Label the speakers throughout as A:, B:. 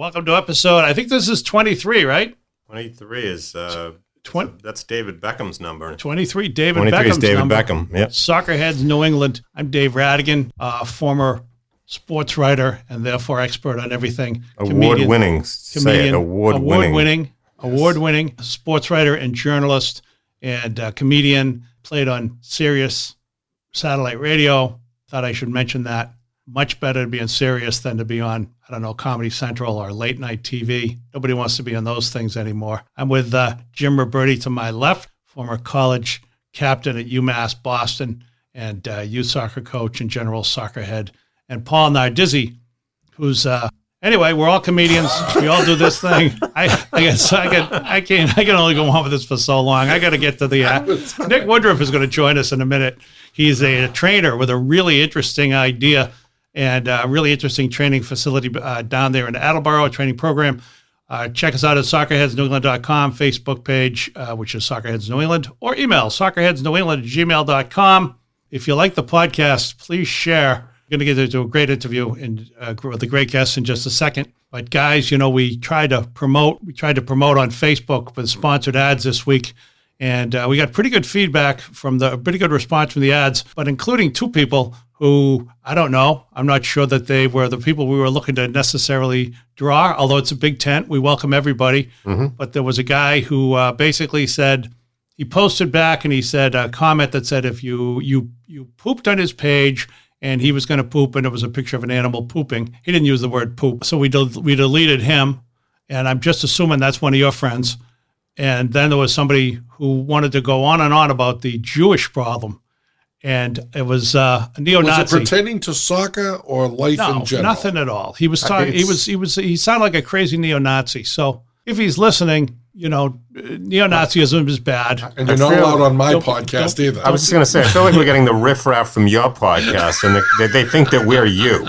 A: Welcome to episode, I think this is 23, right?
B: 23 is, that's David Beckham's number.
A: 23, David
B: 23
A: Beckham's
B: is David
A: number.
B: Beckham, yep.
A: Soccerheads New England. I'm Dave Rattigan, former sports writer and therefore expert on everything.
B: Award-winning
A: sports writer and journalist and comedian. Played on Sirius satellite radio. Thought I should mention that. Much better to be on Sirius than to be on, I don't know, Comedy Central or late night TV. Nobody wants to be on those things anymore. I'm with Jim Ruberti to my left, former college captain at UMass Boston and youth soccer coach and general soccer head, and Paul Nardizzi, who's anyway, we're all comedians. We all do this thing. I can only go on with this for so long. I got to get to the Nick Woodruff is going to join us in a minute. He's a trainer with a really interesting idea and a really interesting training facility down there in Attleboro, a training program. Check us out at soccerheadsnewengland.com, Facebook page, which is Soccerheads New England, or email soccerheadsnewengland@gmail.com. If you like the podcast, please share. We're going to get into a great interview with a great guest in just a second. But guys, you know, we tried to promote on Facebook with sponsored ads this week. And we got pretty good feedback pretty good response from the ads, but including two people who, I don't know, I'm not sure that they were the people we were looking to necessarily draw, although it's a big tent. We welcome everybody. Mm-hmm. But there was a guy who basically said, he posted back and he said a comment that said, if you pooped on his page and he was going to poop and it was a picture of an animal pooping, he didn't use the word poop. So we deleted him. And I'm just assuming that's one of your friends. And then there was somebody who wanted to go on and on about the Jewish problem. And it was a neo-Nazi.
C: Was it pertaining to soccer or life in general?
A: No, nothing at all. He sounded like a crazy neo-Nazi. So if he's listening, you know, neo-Nazism is bad.
C: And you're not allowed on my podcast either.
B: I was just going to say, I feel like we're getting the riffraff from your podcast, and they think that we're you.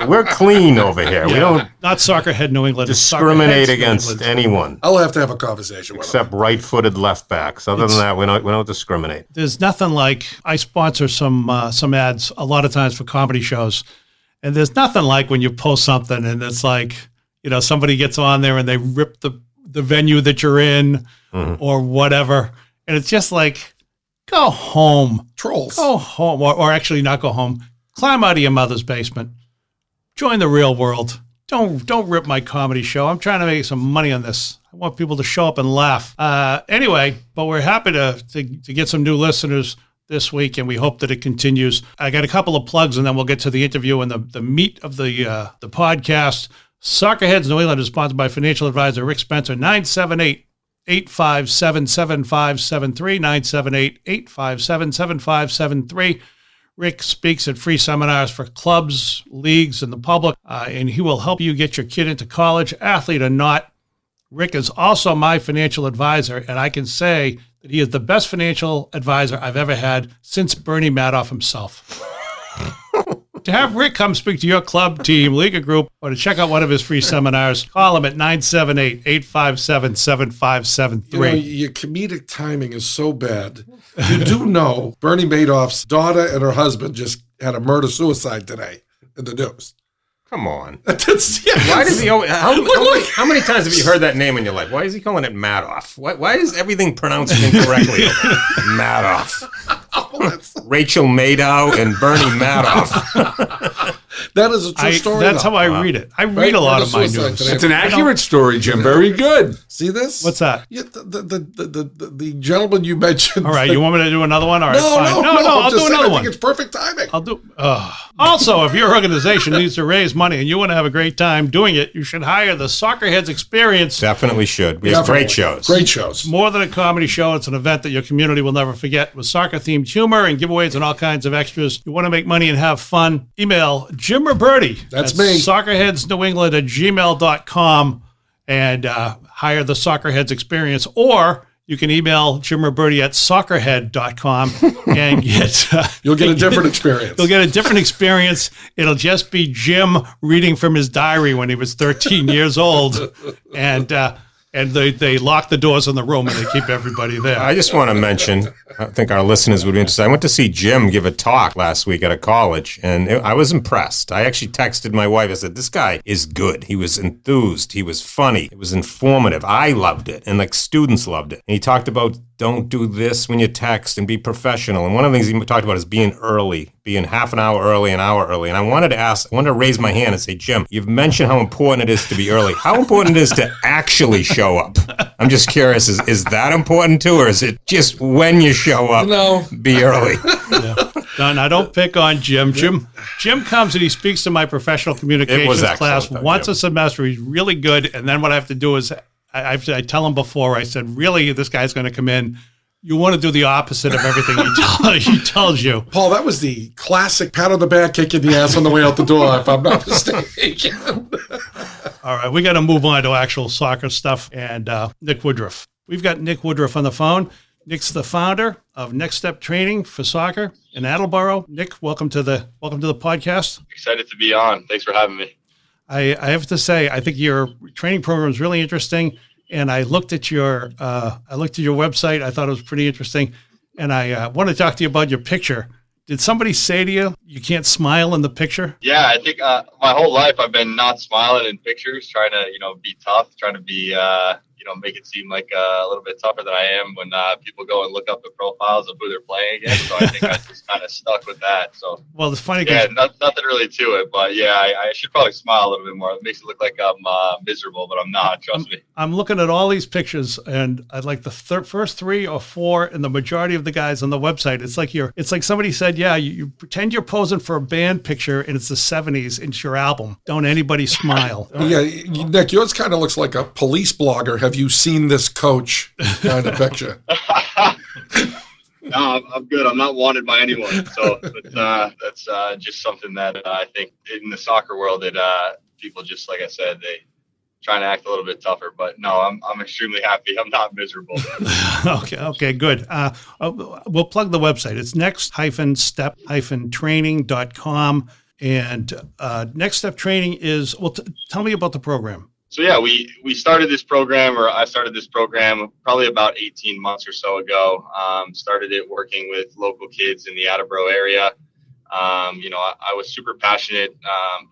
B: We're clean over here. Yeah, we don't
A: not Soccerhead New England.
B: Discriminate against anyone.
C: I'll have to have a conversation with them.
B: Except right-footed left backs. Other than that, we don't discriminate.
A: There's nothing like, I sponsor some ads a lot of times for comedy shows, and there's nothing like when you post something and it's like, you know, somebody gets on there and they rip the venue that you're in or whatever. And it's just like, go home.
C: Trolls.
A: Go home. Or actually not go home. Climb out of your mother's basement. Join the real world. Don't rip my comedy show. I'm trying to make some money on this. I want people to show up and laugh. Anyway, but we're happy to get some new listeners this week, and we hope that it continues. I got a couple of plugs, and then we'll get to the interview and the meat of the podcast. Soccerheads New England is sponsored by financial advisor Rick Spencer, 978-857-7573, 978-857-7573. Rick speaks at free seminars for clubs, leagues, and the public, and he will help you get your kid into college, athlete or not. Rick is also my financial advisor, and I can say that he is the best financial advisor I've ever had since Bernie Madoff himself. To have Rick come speak to your club, team, league, or group, or to check out one of his free seminars, call him at 978-857-7573.
C: You know, your comedic timing is so bad. You do know Bernie Madoff's daughter and her husband just had a murder-suicide today in the news.
B: Come on.
C: Why does he
B: always, how many times have you heard that name in your life? Why is he calling it Madoff? Why is everything pronounced incorrectly? Madoff. Rachel Maddow and Bernie Madoff.
C: That is a true story.
A: That's how I read it. I read a lot of my news.
D: It's an accurate story, Jim. Very good.
C: See this?
A: What's that?
C: Yeah, the gentleman you mentioned.
A: All right, you want me to do another one? All right,
C: fine.
A: No, I'll do another one.
C: I think it's perfect timing.
A: I'll do. Also, if your organization needs to raise money and you want to have a great time doing it, you should hire the Soccerheads Experience.
B: Definitely should. We have great shows.
C: Great shows.
A: It's more than a comedy show. It's an event that your community will never forget with soccer-themed humor and giveaways and all kinds of extras. You want to make money and have fun? Email Jim Ruberti.
C: That's me.
A: Soccerheadsnewengland@gmail.com and hire the Soccerheads Experience. Or you can email Jim Ruberti at soccerhead.com and get...
C: You'll get a different experience.
A: You'll get a different experience. It'll just be Jim reading from his diary when he was 13 years old. And And they lock the doors in the room and they keep everybody there.
B: I just want to mention, I think our listeners would be interested. I went to see Jim give a talk last week at a college, and I was impressed. I actually texted my wife. I said, this guy is good. He was enthused. He was funny. It was informative. I loved it, and like students loved it. And he talked about don't do this when you text and be professional. And one of the things he talked about is being early, being half an hour early, an hour early. And I wanted to raise my hand and say, Jim, you've mentioned how important it is to be early. How important it is to actually show up? I'm just curious, is that important too, or is it just when you show up, be early?
A: Yeah. No, I don't pick on Jim. Jim comes and he speaks to my professional communications class once a semester. He's really good. And then what I have to do is I tell him before, I said, really, this guy's going to come in. You want to do the opposite of everything he tells you.
C: Paul, that was the classic pat on the back, kick in the ass on the way out the door, if I'm not mistaken.
A: All right, we got to move on to actual soccer stuff and Nick Woodruff. We've got Nick Woodruff on the phone. Nick's the founder of Next Step Training for Soccer in Attleboro. Nick, welcome to the podcast.
E: Excited to be on. Thanks for having me.
A: I have to say, I think your training program is really interesting. And I looked at your website. I thought it was pretty interesting. And I want to talk to you about your picture. Did somebody say to you, you can't smile in the picture?
E: Yeah, I think my whole life I've been not smiling in pictures, trying to, be tough, trying to be, make it seem like a little bit tougher than I am when people go and look up the profiles of who they're playing against. So I think I just kind of stuck with that. So,
A: well, it's funny.
E: Yeah, nothing really to it, but yeah, I should probably smile a little bit more. It makes it look like I'm miserable, but I'm not. Trust me.
A: I'm looking at all these pictures, and I'd like the first 3 or 4, and the majority of the guys on the website. It's like somebody said, yeah, you pretend you're posing for a band picture, and it's the '70s. It's your album. Don't anybody smile.
C: Yeah, Nick, yours kind of looks like a police blogger. Have you seen this coach kind of picture?
E: No, I'm good. I'm not wanted by anyone. So that's just something that I think in the soccer world that people just, like I said, they trying to act a little bit tougher. But no, I'm extremely happy. I'm not miserable.
A: Okay, good. We'll plug the website. It's next-step-training.com. And Next Step Training is, tell me about the program.
E: So yeah, we started this program, or I started this program probably about 18 months or so ago. Started it working with local kids in the Attleboro area. I was super passionate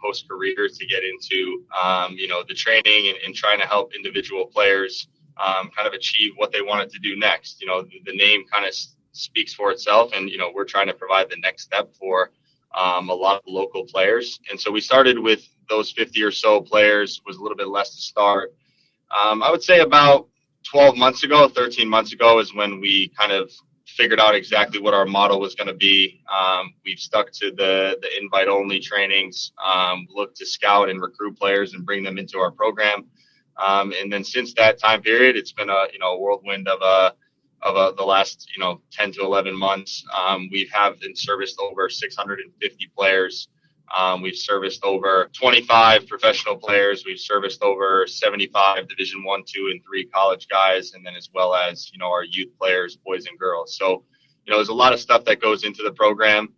E: post-career to get into, the training and trying to help individual players kind of achieve what they wanted to do next. The name kind of speaks for itself, and, we're trying to provide the next step for a lot of local players. And so we started with those 50 or so players, was a little bit less to start. I would say about 13 months ago is when we kind of figured out exactly what our model was going to be. We've stuck to the invite-only trainings, looked to scout and recruit players and bring them into our program. And then since that time period, it's been a whirlwind of the last 10 to 11 months. We have serviced over 650 players. We've serviced over 25 professional players. We've serviced over 75 Division 1, 2, and 3 college guys, and then as well as our youth players, boys and girls. So there's a lot of stuff that goes into the program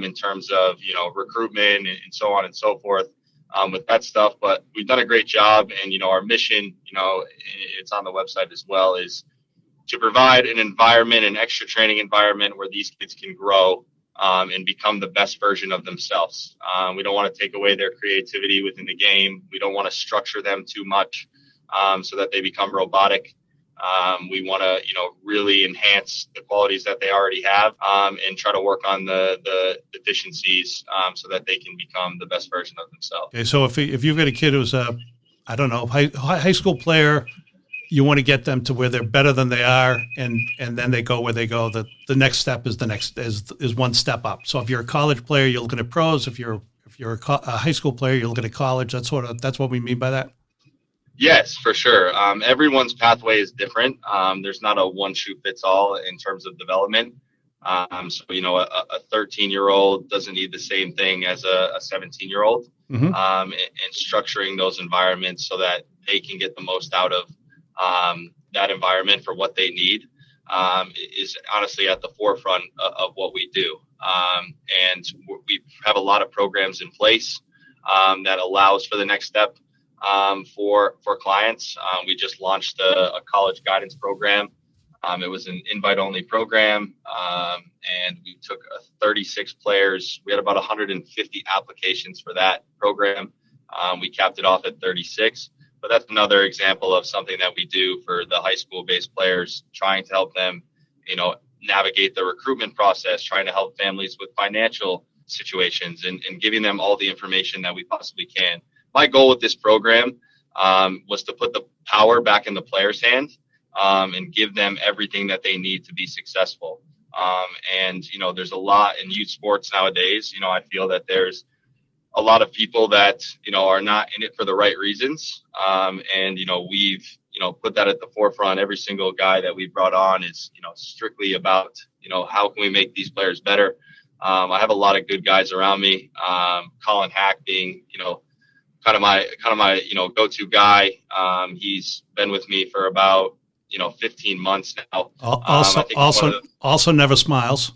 E: in terms of recruitment and so on and so forth with that stuff. But we've done a great job, and our mission, it's on the website as well, is to provide an environment, an extra training environment where these kids can grow and become the best version of themselves. We don't want to take away their creativity within the game. We don't want to structure them too much so that they become robotic. We want to, really enhance the qualities that they already have and try to work on the deficiencies so that they can become the best version of themselves.
A: Okay, so if you've got a kid who's high school player, you want to get them to where they're better than they are, and then they go where they go. The next step is one step up. So if you're a college player, you're looking at pros. If you're a high school player, you're looking at college. That's what we mean by that.
E: Yes, for sure. Everyone's pathway is different. There's not a one shoe fits all in terms of development. So a 13-year-old doesn't need the same thing as a 17-year-old. Mm-hmm. And structuring those environments so that they can get the most out of that environment for what they need is honestly at the forefront of what we do. And we have a lot of programs in place that allows for the next step. for clients. We just launched a college guidance program. It was an invite-only program, and we took 36 players. We had about 150 applications for that program. We capped it off at 36. But that's another example of something that we do for the high school-based players, trying to help them, navigate the recruitment process, trying to help families with financial situations, and giving them all the information that we possibly can. My goal with this program was to put the power back in the players' hands and give them everything that they need to be successful. There's a lot in youth sports nowadays. I feel that there's a lot of people that, are not in it for the right reasons. We've, put that at the forefront. Every single guy that we brought on is, strictly about, how can we make these players better? I have a lot of good guys around me. Colin Hack being, kind of my, go-to guy. He's been with me for about, 15 months now.
A: Also never smiles.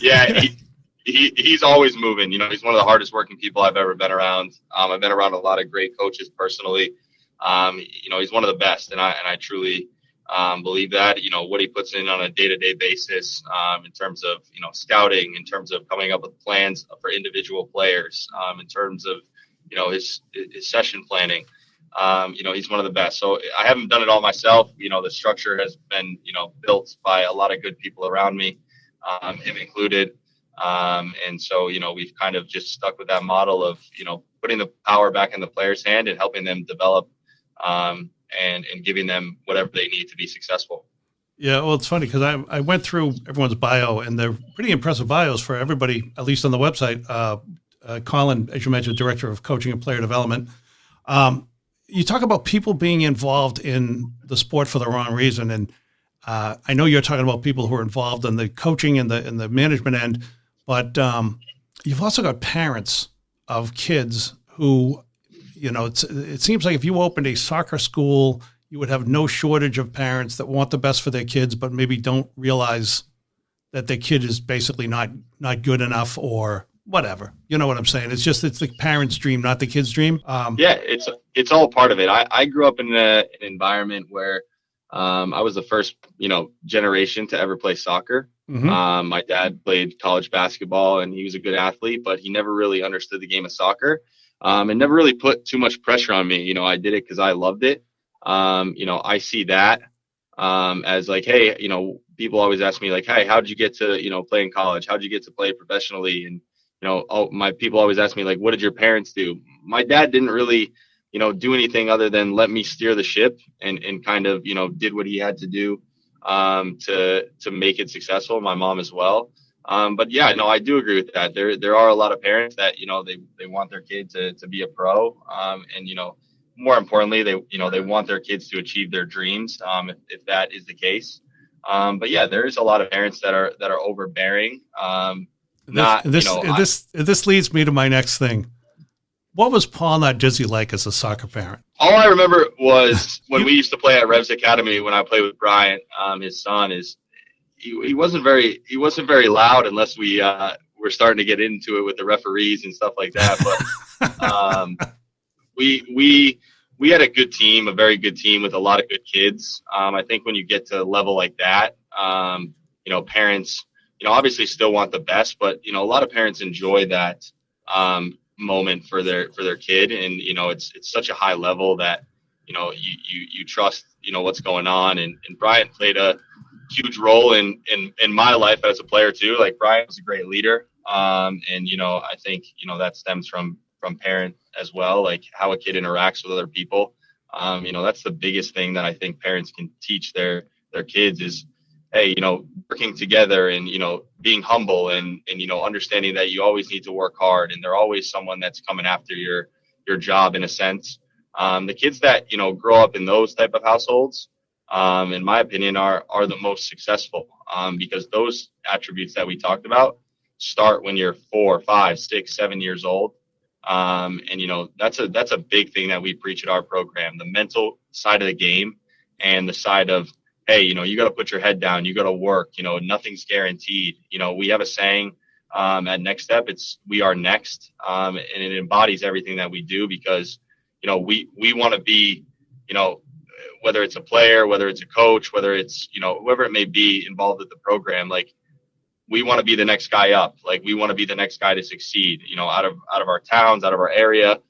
E: Yeah. He's always moving. He's one of the hardest working people I've ever been around. I've been around a lot of great coaches personally. He's one of the best, and I truly believe that. What he puts in on a day-to-day basis in terms of scouting, in terms of coming up with plans for individual players, in terms of his session planning. He's one of the best. So I haven't done it all myself. The structure has been built by a lot of good people around me, him included. We've kind of just stuck with that model of, putting the power back in the player's hand and helping them develop and giving them whatever they need to be successful.
A: Yeah, well, it's funny because I went through everyone's bio, and they're pretty impressive bios for everybody, at least on the website. Colin, as you mentioned, Director of Coaching and Player Development. You talk about people being involved in the sport for the wrong reason, and I know you're talking about people who are involved in the coaching and the management end, but you've also got parents of kids who, it seems like if you opened a soccer school, you would have no shortage of parents that want the best for their kids, but maybe don't realize that their kid is basically not good enough or whatever. You know what I'm saying? It's the parent's dream, not the kid's dream.
E: Yeah, it's all part of it. I grew up in an environment where I was the first, generation to ever play soccer.
A: Mm-hmm.
E: My dad played college basketball, and he was a good athlete, but he never really understood the game of soccer, and never really put too much pressure on me. I did it because I loved it. I see that as like, hey, people always ask me like, hey, how'd you get to, play in college? How'd you get to play professionally? And, my people always ask me like, what did your parents do? My dad didn't really, do anything other than let me steer the ship and kind of, did what he had to do to make it successful. My mom as well. But yeah, no, I do agree with that. There are a lot of parents that, they want their kid to be a pro. And, more importantly, they want their kids to achieve their dreams. If that is the case. But yeah, there's a lot of parents that are overbearing.
A: This leads me to my next thing. What was Paul Nardizzi like as a soccer parent?
E: All I remember was when we used to play at Revs Academy, when I played with Brian, his son, he wasn't very loud unless we were starting to get into it with the referees and stuff like that. But we had a good team, a very good team with a lot of good kids. I think when you get to a level like that, parents, obviously still want the best, but a lot of parents enjoy that moment for their kid, and it's such a high level that you trust what's going on, and Brian played a huge role in my life as a player too. Like, Brian was a great leader, and I think that stems from parent as well, like how a kid interacts with other people. That's the biggest thing that I think parents can teach their kids is, hey, working together and, being humble and understanding that you always need to work hard, and they're always someone that's coming after your job in a sense. The kids that, grow up in those type of households, in my opinion, are the most successful, because those attributes that we talked about start when you're 4, 5, 6, 7 years old. That's a big thing that we preach at our program, the mental side of the game and the side of, hey, you got to put your head down. You got to work. Nothing's guaranteed. We have a saying at Next Step. We are next. And it embodies everything that we do because, we want to be, whether it's a player, whether it's a coach, whether it's, whoever it may be involved with the program, like we want to be the next guy up. Like we want to be the next guy to succeed, out of our towns, out of our area,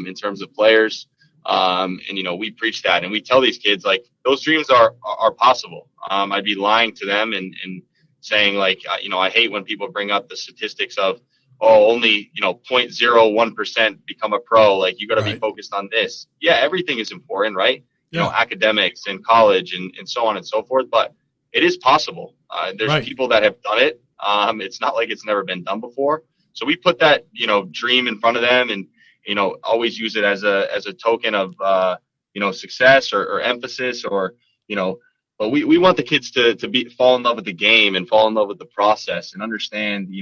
E: in terms of players. And, we preach that and we tell these kids like those dreams are possible. I'd be lying to them and saying like, I hate when people bring up the statistics of, only, 0.01% become a pro. Like you got to be focused on this. Yeah. Everything is important, right?
A: Yeah.
E: Academics and college and so on and so forth, but it is possible. There's people that have done it. It's not like it's never been done before. So we put that, dream in front of them and, always use it as a token of, success or emphasis or, but we want the kids to fall in love with the game and fall in love with the process and understand,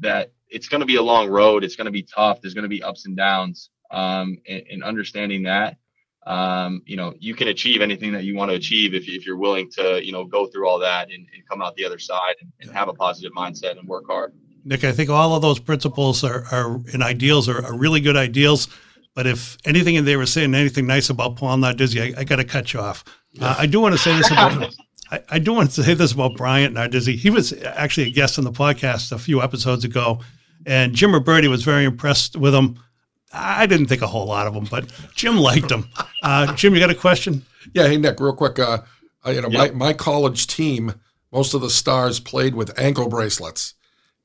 E: that it's going to be a long road. It's going to be tough. There's going to be ups and downs. And understanding that, you can achieve anything that you want to achieve if you're willing to, go through all that and come out the other side and have a positive mindset and work hard.
A: Nick, I think all of those principles are and ideals are really good ideals. But if anything in there was saying anything nice about Paul Nardizzi, I got to cut you off. I do want to say this about I do want to say this about Bryant Nardizzi. He was actually a guest on the podcast a few episodes ago, and Jim Ruberti was very impressed with him. I didn't think a whole lot of him, but Jim liked him. Jim, you got a question?
C: Yeah. Hey, Nick, real quick. My college team, most of the stars played with ankle bracelets.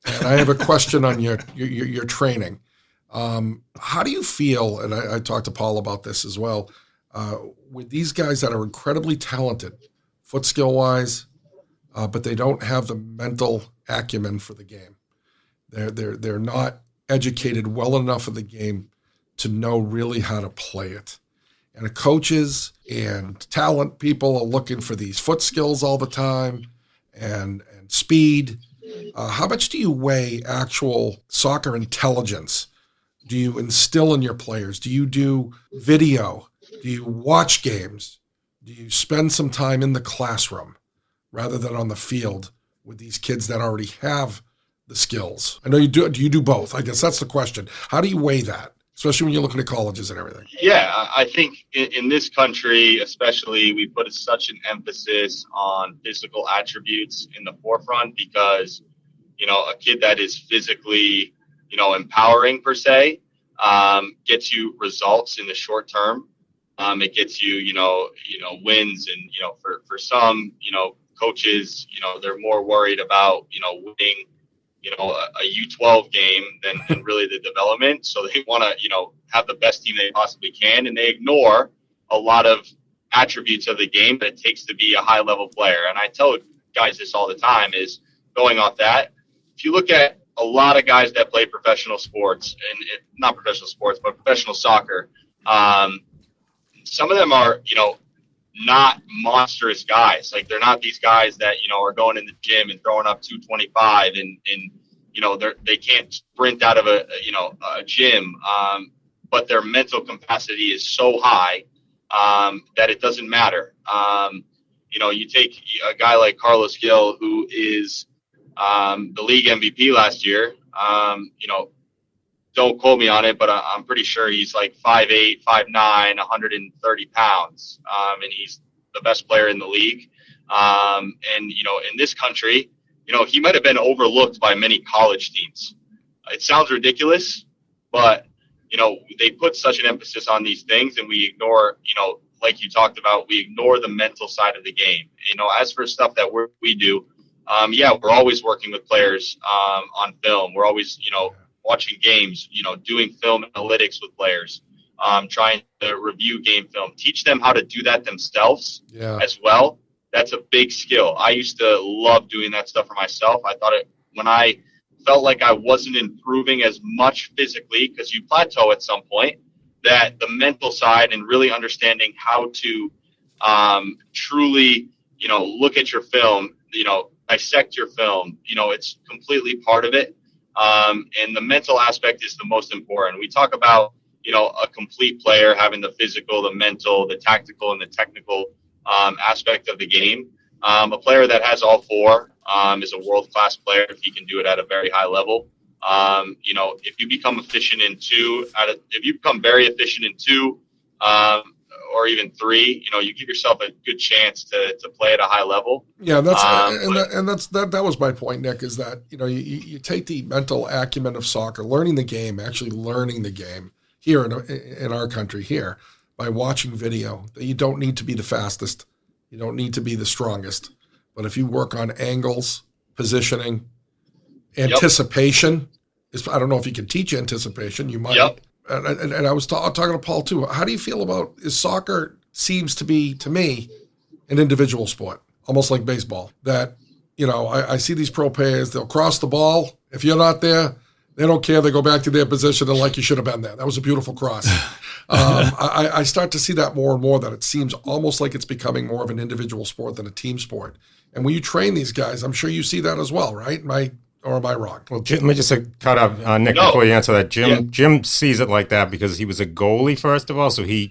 C: And I have a question on your training. How do you feel, and I talked to Paul about this as well, with these guys that are incredibly talented, foot skill-wise, but they don't have the mental acumen for the game. They're not educated well enough of the game to know really how to play it. And the coaches and talent people are looking for these foot skills all the time and speed. How much do you weigh actual soccer intelligence? Do you instill in your players? Do you do video? Do you watch games? Do you spend some time in the classroom rather than on the field with these kids that already have the skills? I know you do. Do you do both? I guess that's the question. How do you weigh that, especially when you're looking at colleges and everything?
E: Yeah, I think in this country, especially, we put such an emphasis on physical attributes in the forefront because, a kid that is physically, empowering per se, gets you results in the short term. It gets you, wins. And, for some, coaches, they're more worried about, winning, a U12 game than really the development. So they want to, have the best team they possibly can. And they ignore a lot of attributes of the game that it takes to be a high level player. And I tell guys this all the time is going off that. If you look at a lot of guys that play professional sports and not professional sports, but professional soccer, some of them are, not monstrous guys. Like they're not these guys that, are going in the gym and throwing up 225 and they can't sprint out of a gym. But their mental capacity is so high, that it doesn't matter. You take a guy like Carlos Gil, who is, the league MVP last year. Don't quote me on it, but I'm pretty sure he's like 5'8", 5'9", 130 pounds. And he's the best player in the league. In this country, he might have been overlooked by many college teams. It sounds ridiculous, but, they put such an emphasis on these things and we ignore, like you talked about, we ignore the mental side of the game. As for stuff that we do, we're always working with players on film. We're always, watching games, doing film analytics with players, trying to review game film, teach them how to do that themselves as well. That's a big skill. I used to love doing that stuff for myself. I thought when I felt like I wasn't improving as much physically, because you plateau at some point, that the mental side and really understanding how to truly, look at your film, dissect your film, it's completely part of it. And the mental aspect is the most important. We talk about, a complete player having the physical, the mental, the tactical, and the technical aspect of the game. A player that has all four is a world-class player if he can do it at a very high level. If you become efficient in if you become very efficient in 2, or even 3, you give yourself a good chance to play at a high level.
C: Yeah, that was my point, Nick, is that, you take the mental acumen of soccer, actually learning the game here in our country here by watching video. You don't need to be the fastest. You don't need to be the strongest. But if you work on angles, positioning, anticipation, I don't know if you can teach anticipation. You might. Yep. And I was talking to Paul too. How do you feel about soccer? Seems to be, to me, an individual sport, almost like baseball. That I see these pro players. They'll cross the ball. If you're not there, they don't care. They go back to their position and like you should have been there. That was a beautiful cross. I start to see that more and more. That it seems almost like it's becoming more of an individual sport than a team sport. And when you train these guys, I'm sure you see that as well, right? Or am I wrong?
B: Well, Jim, let me just cut up, Nick, before you answer that. Jim sees it like that because he was a goalie, first of all, so he's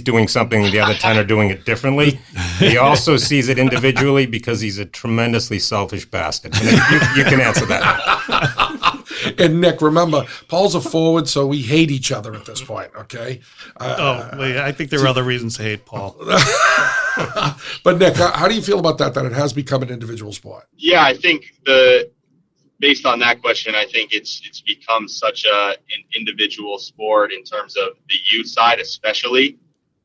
B: doing something the other 10 are doing it differently. He also sees it individually because he's a tremendously selfish bastard. You can answer that.
C: And Nick, remember, Paul's a forward, so we hate each other at this point, okay?
A: I think there are other reasons to hate Paul.
C: But Nick, how do you feel about that it has become an individual sport?
E: Yeah, I think based on that question, I think it's become such an individual sport in terms of the youth side, especially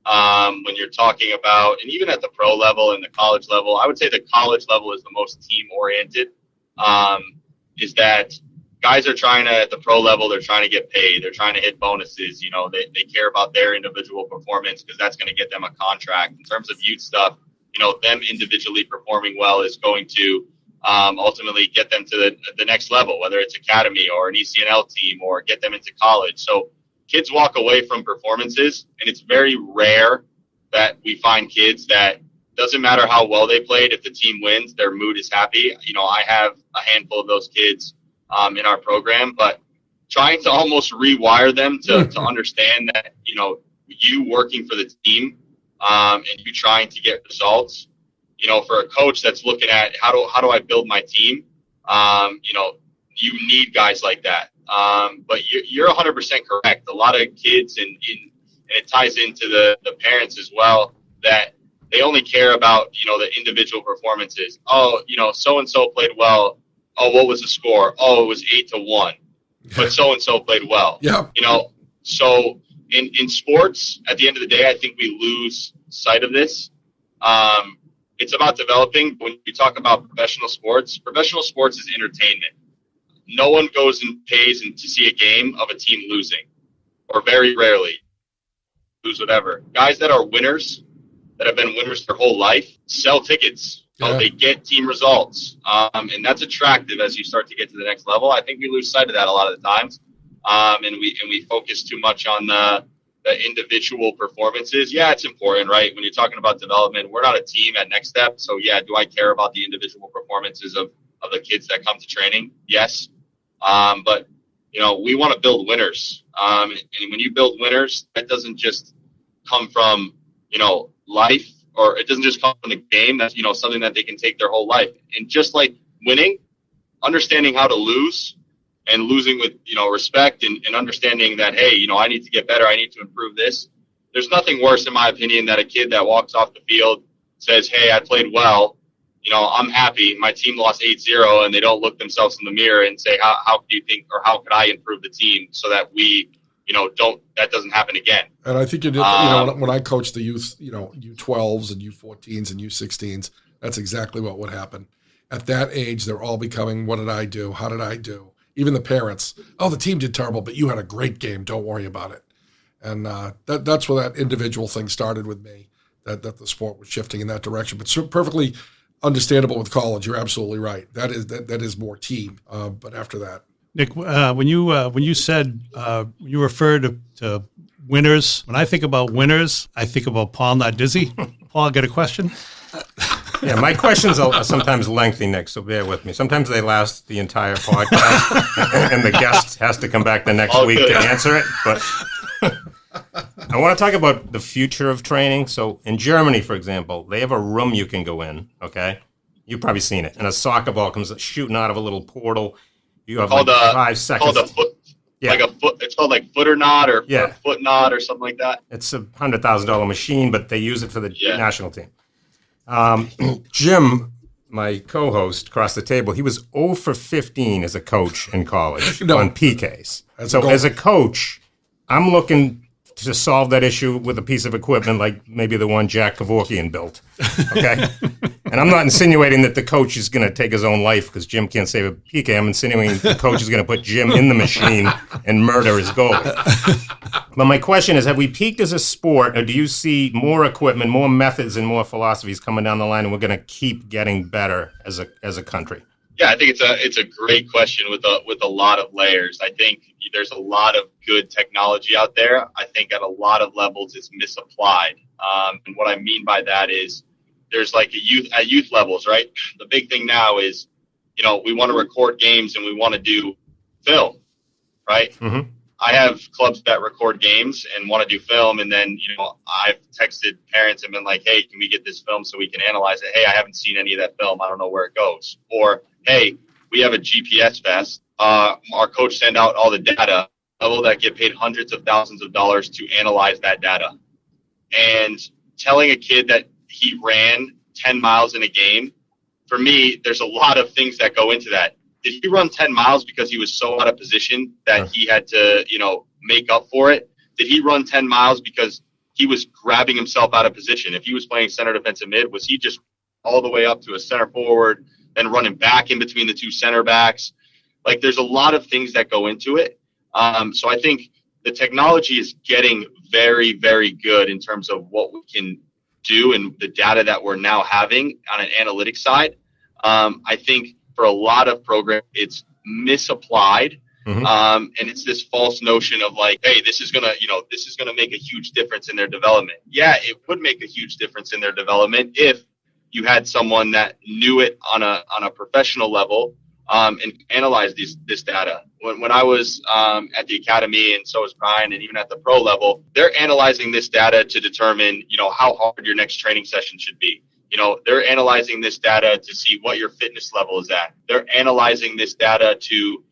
E: when you're talking about, and even at the pro level and the college level. I would say the college level is the most team-oriented, is that guys are at the pro level, they're trying to get paid. They're trying to hit bonuses. They care about their individual performance because that's going to get them a contract. In terms of youth stuff, them individually performing well is going to ultimately get them to the next level, whether it's academy or an ECNL team or get them into college. So kids walk away from performances, and it's very rare that we find kids that doesn't matter how well they played, if the team wins, their mood is happy. I have a handful of those kids in our program, but trying to almost rewire them to understand that, you working for the team and you trying to get results, for a coach that's looking at how do I build my team, you need guys like that. But you're 100% correct. A lot of kids, and it ties into the parents as well, that they only care about, the individual performances. Oh, so-and-so played well. Oh, what was the score? Oh, it was 8-1, but so-and-so played well.
C: Yeah.
E: So in sports, at the end of the day, I think we lose sight of this. It's about developing. When you talk about professional sports is entertainment. No one goes and pays to see a game of a team losing, or very rarely lose whatever. Guys that are winners, that have been winners their whole life, sell tickets. Yeah. They get team results. And that's attractive as you start to get to the next level. I think we lose sight of that a lot of the times. And we focus too much on the individual performances. Yeah, it's important, right? When you're talking about development, we're not a team at Next Step. So yeah, do I care about the individual performances of the kids that come to training? Yes. But we want to build winners. And when you build winners, that doesn't just come from, life, or it doesn't just come from the game. That's, something that they can take their whole life. And just like winning, understanding how to lose, and losing with, respect and understanding that, hey, I need to get better. I need to improve this. There's nothing worse, in my opinion, that a kid that walks off the field says, hey, I played well. I'm happy. My team lost 8-0, and they don't look themselves in the mirror and say, how do you think, or how could I improve the team so that we, that doesn't happen again. And
C: I think when I coach the youth, U12s and U14s and U16s, that's exactly what would happen. At that age, they're all becoming, what did I do? How did I do? Even the parents, oh, the team did terrible, but you had a great game. Don't worry about it. And that's where that individual thing started with me, that the sport was shifting in that direction. But so perfectly understandable with college. You're absolutely right. That is more team. But after that,
A: Nick, when you said you referred to winners, when I think about winners, I think about Paul Nardizzi. Paul, get a question?
B: Yeah, my questions are sometimes lengthy, Nick, so bear with me. Sometimes they last the entire podcast, and the guest has to come back the next week to answer it. But I want to talk about the future of training. So in Germany, for example, they have a room you can go in, okay? You've probably seen it. And a soccer ball comes shooting out of a little portal. You have
E: called,
B: 5 seconds.
E: Called a foot.
B: Yeah.
E: Like a foot. It's called like foot or not or foot not or something like that.
B: It's a $100,000 machine, but they use it for the national team. Jim, my co-host across the table, he was 0 for 15 as a coach in college on PKs. So as a coach, I'm looking to solve that issue with a piece of equipment like maybe the one Jack Kevorkian built. Okay? And I'm not insinuating that the coach is going to take his own life because Jim can't save a PK. I'm insinuating the coach is going to put Jim in the machine and murder his goalie. But my question is, have we peaked as a sport, or do you see more equipment, more methods, and more philosophies coming down the line, and we're going to keep getting better as a country?
E: Yeah, I think it's a great question with a lot of layers. I think there's a lot of good technology out there. I think at a lot of levels it's misapplied. And what I mean by that is there's like at youth levels, right? The big thing now is, we want to record games and we want to do film, right? Mm-hmm. I have clubs that record games and want to do film, and then I've texted parents and been like, "Hey, can we get this film so we can analyze it? Hey, I haven't seen any of that film. I don't know where it goes." Or, "Hey, we have a GPS vest. Our coach sent out all the data. Level that get paid hundreds of thousands of dollars to analyze that data." And telling a kid that he ran 10 miles in a game, for me, there's a lot of things that go into that. Did he run 10 miles because he was so out of position that he had to, make up for it? Did he run 10 miles because he was grabbing himself out of position? If he was playing center defensive mid, was he just all the way up to a center forward, then running back in between the two center backs? Like, there's a lot of things that go into it. So I think the technology is getting very, very good in terms of what we can do and the data that we're now having on an analytics side. I think for a lot of programs, it's misapplied. Mm-hmm. And it's this false notion of like, hey, this is gonna make a huge difference in their development. Yeah, it would make a huge difference in their development if you had someone that knew it on a professional level, and analyzed this data. When I was at the academy, and so was Brian, and even at the pro level, they're analyzing this data to determine, how hard your next training session should be. They're analyzing this data to see what your fitness level is at. They're analyzing this data to,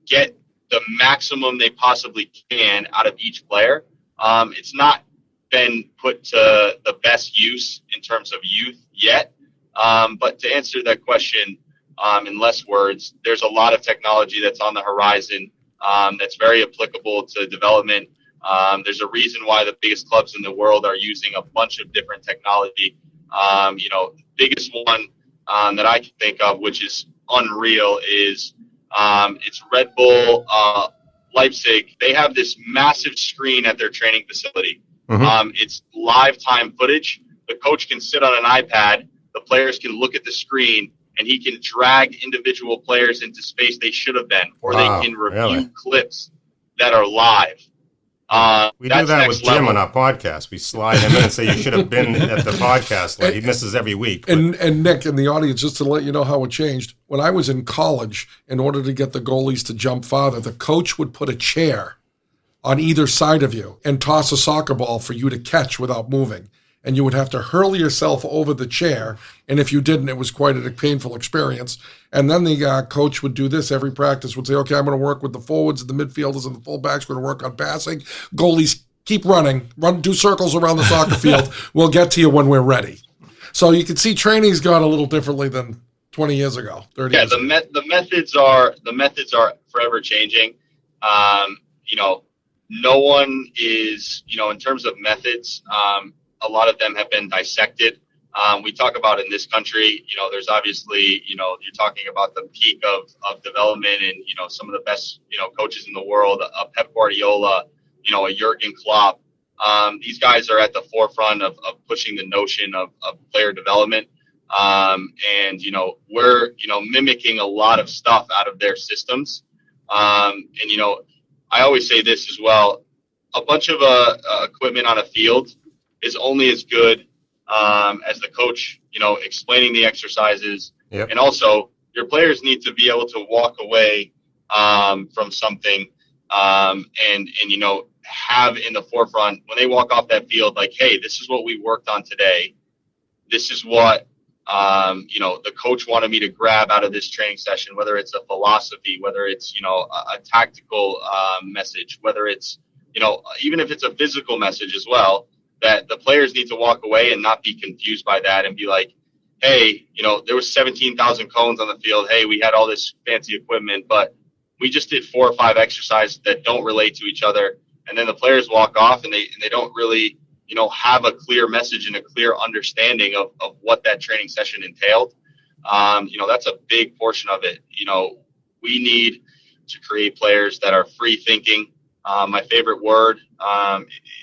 E: get the maximum they possibly can out of each player. It's not been put to the best use in terms of youth yet. But to answer that question in less words, there's a lot of technology that's on the horizon that's very applicable to development. There's a reason why the biggest clubs in the world are using a bunch of different technology. The biggest one that I can think of, which is unreal, is it's Red Bull Leipzig. They have this massive screen at their training facility. Mm-hmm. It's live time footage. The coach can sit on an iPad. The players can look at the screen, and he can drag individual players into space they should have been, or they can review clips that are live.
B: We do that with Jim on our podcast. We slide him in and say, you should have been at the podcast. He misses every week. But.
C: And Nick, in the audience, just to let you know how it changed, when I was in college, in order to get the goalies to jump farther, the coach would put a chair on either side of you and toss a soccer ball for you to catch without moving. And you would have to hurl yourself over the chair. And if you didn't, it was quite a painful experience. And then the coach would do this every practice, would say, okay, I'm going to work with the forwards and the midfielders and the fullbacks. We're going to work on passing. Goalies, keep running. Do circles around the soccer field. We'll get to you when we're ready. So you can see training's gone a little differently than 20 years ago, 30 years ago.
E: The methods are forever changing. No one is, in terms of methods, a lot of them have been dissected. We talk about in this country, there's obviously, you're talking about the peak of development and, some of the best, coaches in the world, Pep Guardiola, a Jurgen Klopp. These guys are at the forefront of pushing the notion of player development. And, we're, mimicking a lot of stuff out of their systems. And, I always say this as well, a bunch of equipment on a field is only as good as the coach, explaining the exercises. Yep. And also your players need to be able to walk away from something and have in the forefront when they walk off that field, like, hey, this is what we worked on today. This is what The coach wanted me to grab out of this training session, whether it's a philosophy, whether it's, a tactical message, whether it's, even if it's a physical message as well, that the players need to walk away and not be confused by that and be like, hey, there was 17,000 cones on the field. Hey, we had all this fancy equipment, but we just did 4 or 5 exercises that don't relate to each other. And then the players walk off and they don't really, have a clear message and a clear understanding of what that training session entailed. That's a big portion of it. We need to create players that are free thinking. My favorite word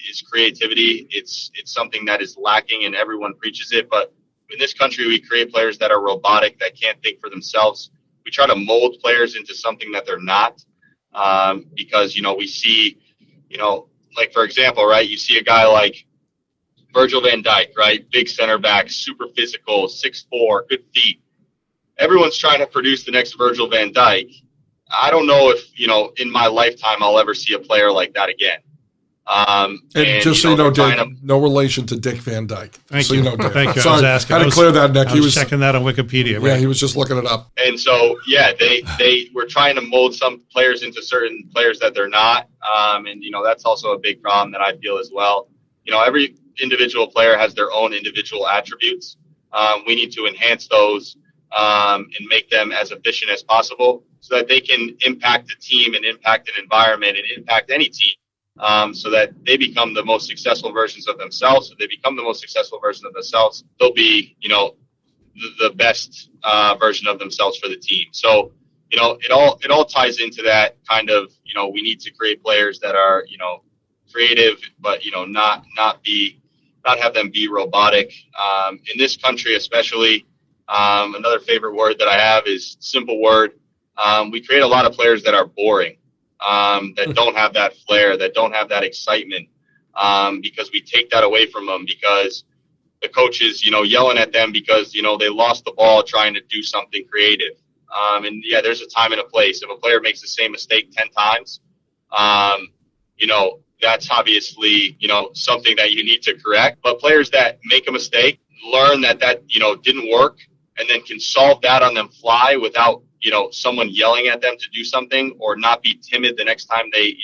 E: is creativity. It's something that is lacking and everyone preaches it. But in this country, we create players that are robotic, that can't think for themselves. We try to mold players into something that they're not because, we see, like, for example, right, you see a guy like Virgil van Dijk, right, big center back, super physical, 6'4", good feet. Everyone's trying to produce the next Virgil van Dijk. I don't know if, in my lifetime I'll ever see a player like that again.
C: And just so you know, Dave, no relation to Dick Van Dyke.
A: Thank
C: so
A: you.
C: Dave.
A: Thank you.
C: Sorry,
A: I was asking.
C: Had to clear that, Nick.
A: He was checking that on Wikipedia. Right?
C: Yeah, he was just looking it up.
E: And so, yeah, they were trying to mold some players into certain players that they're not. And, that's also a big problem that I feel as well. Every individual player has their own individual attributes. We need to enhance those and make them as efficient as possible so that they can impact the team and impact an environment and impact any team. So that they become the most successful versions of themselves. If they become the most successful version of themselves, they'll be, the best version of themselves for the team. So, it all ties into that kind of, we need to create players that are, creative, but, not have them be robotic. In this country, especially, another favorite word that I have is simple word. We create a lot of players that are boring. That don't have that flair, that don't have that excitement, because we take that away from them because the coach is, yelling at them because, they lost the ball trying to do something creative. And yeah, there's a time and a place. If a player makes the same mistake 10 times, that's obviously, something that you need to correct. But players that make a mistake, learn that didn't work, and then can solve that on them fly without, someone yelling at them to do something, or not be timid the next time they,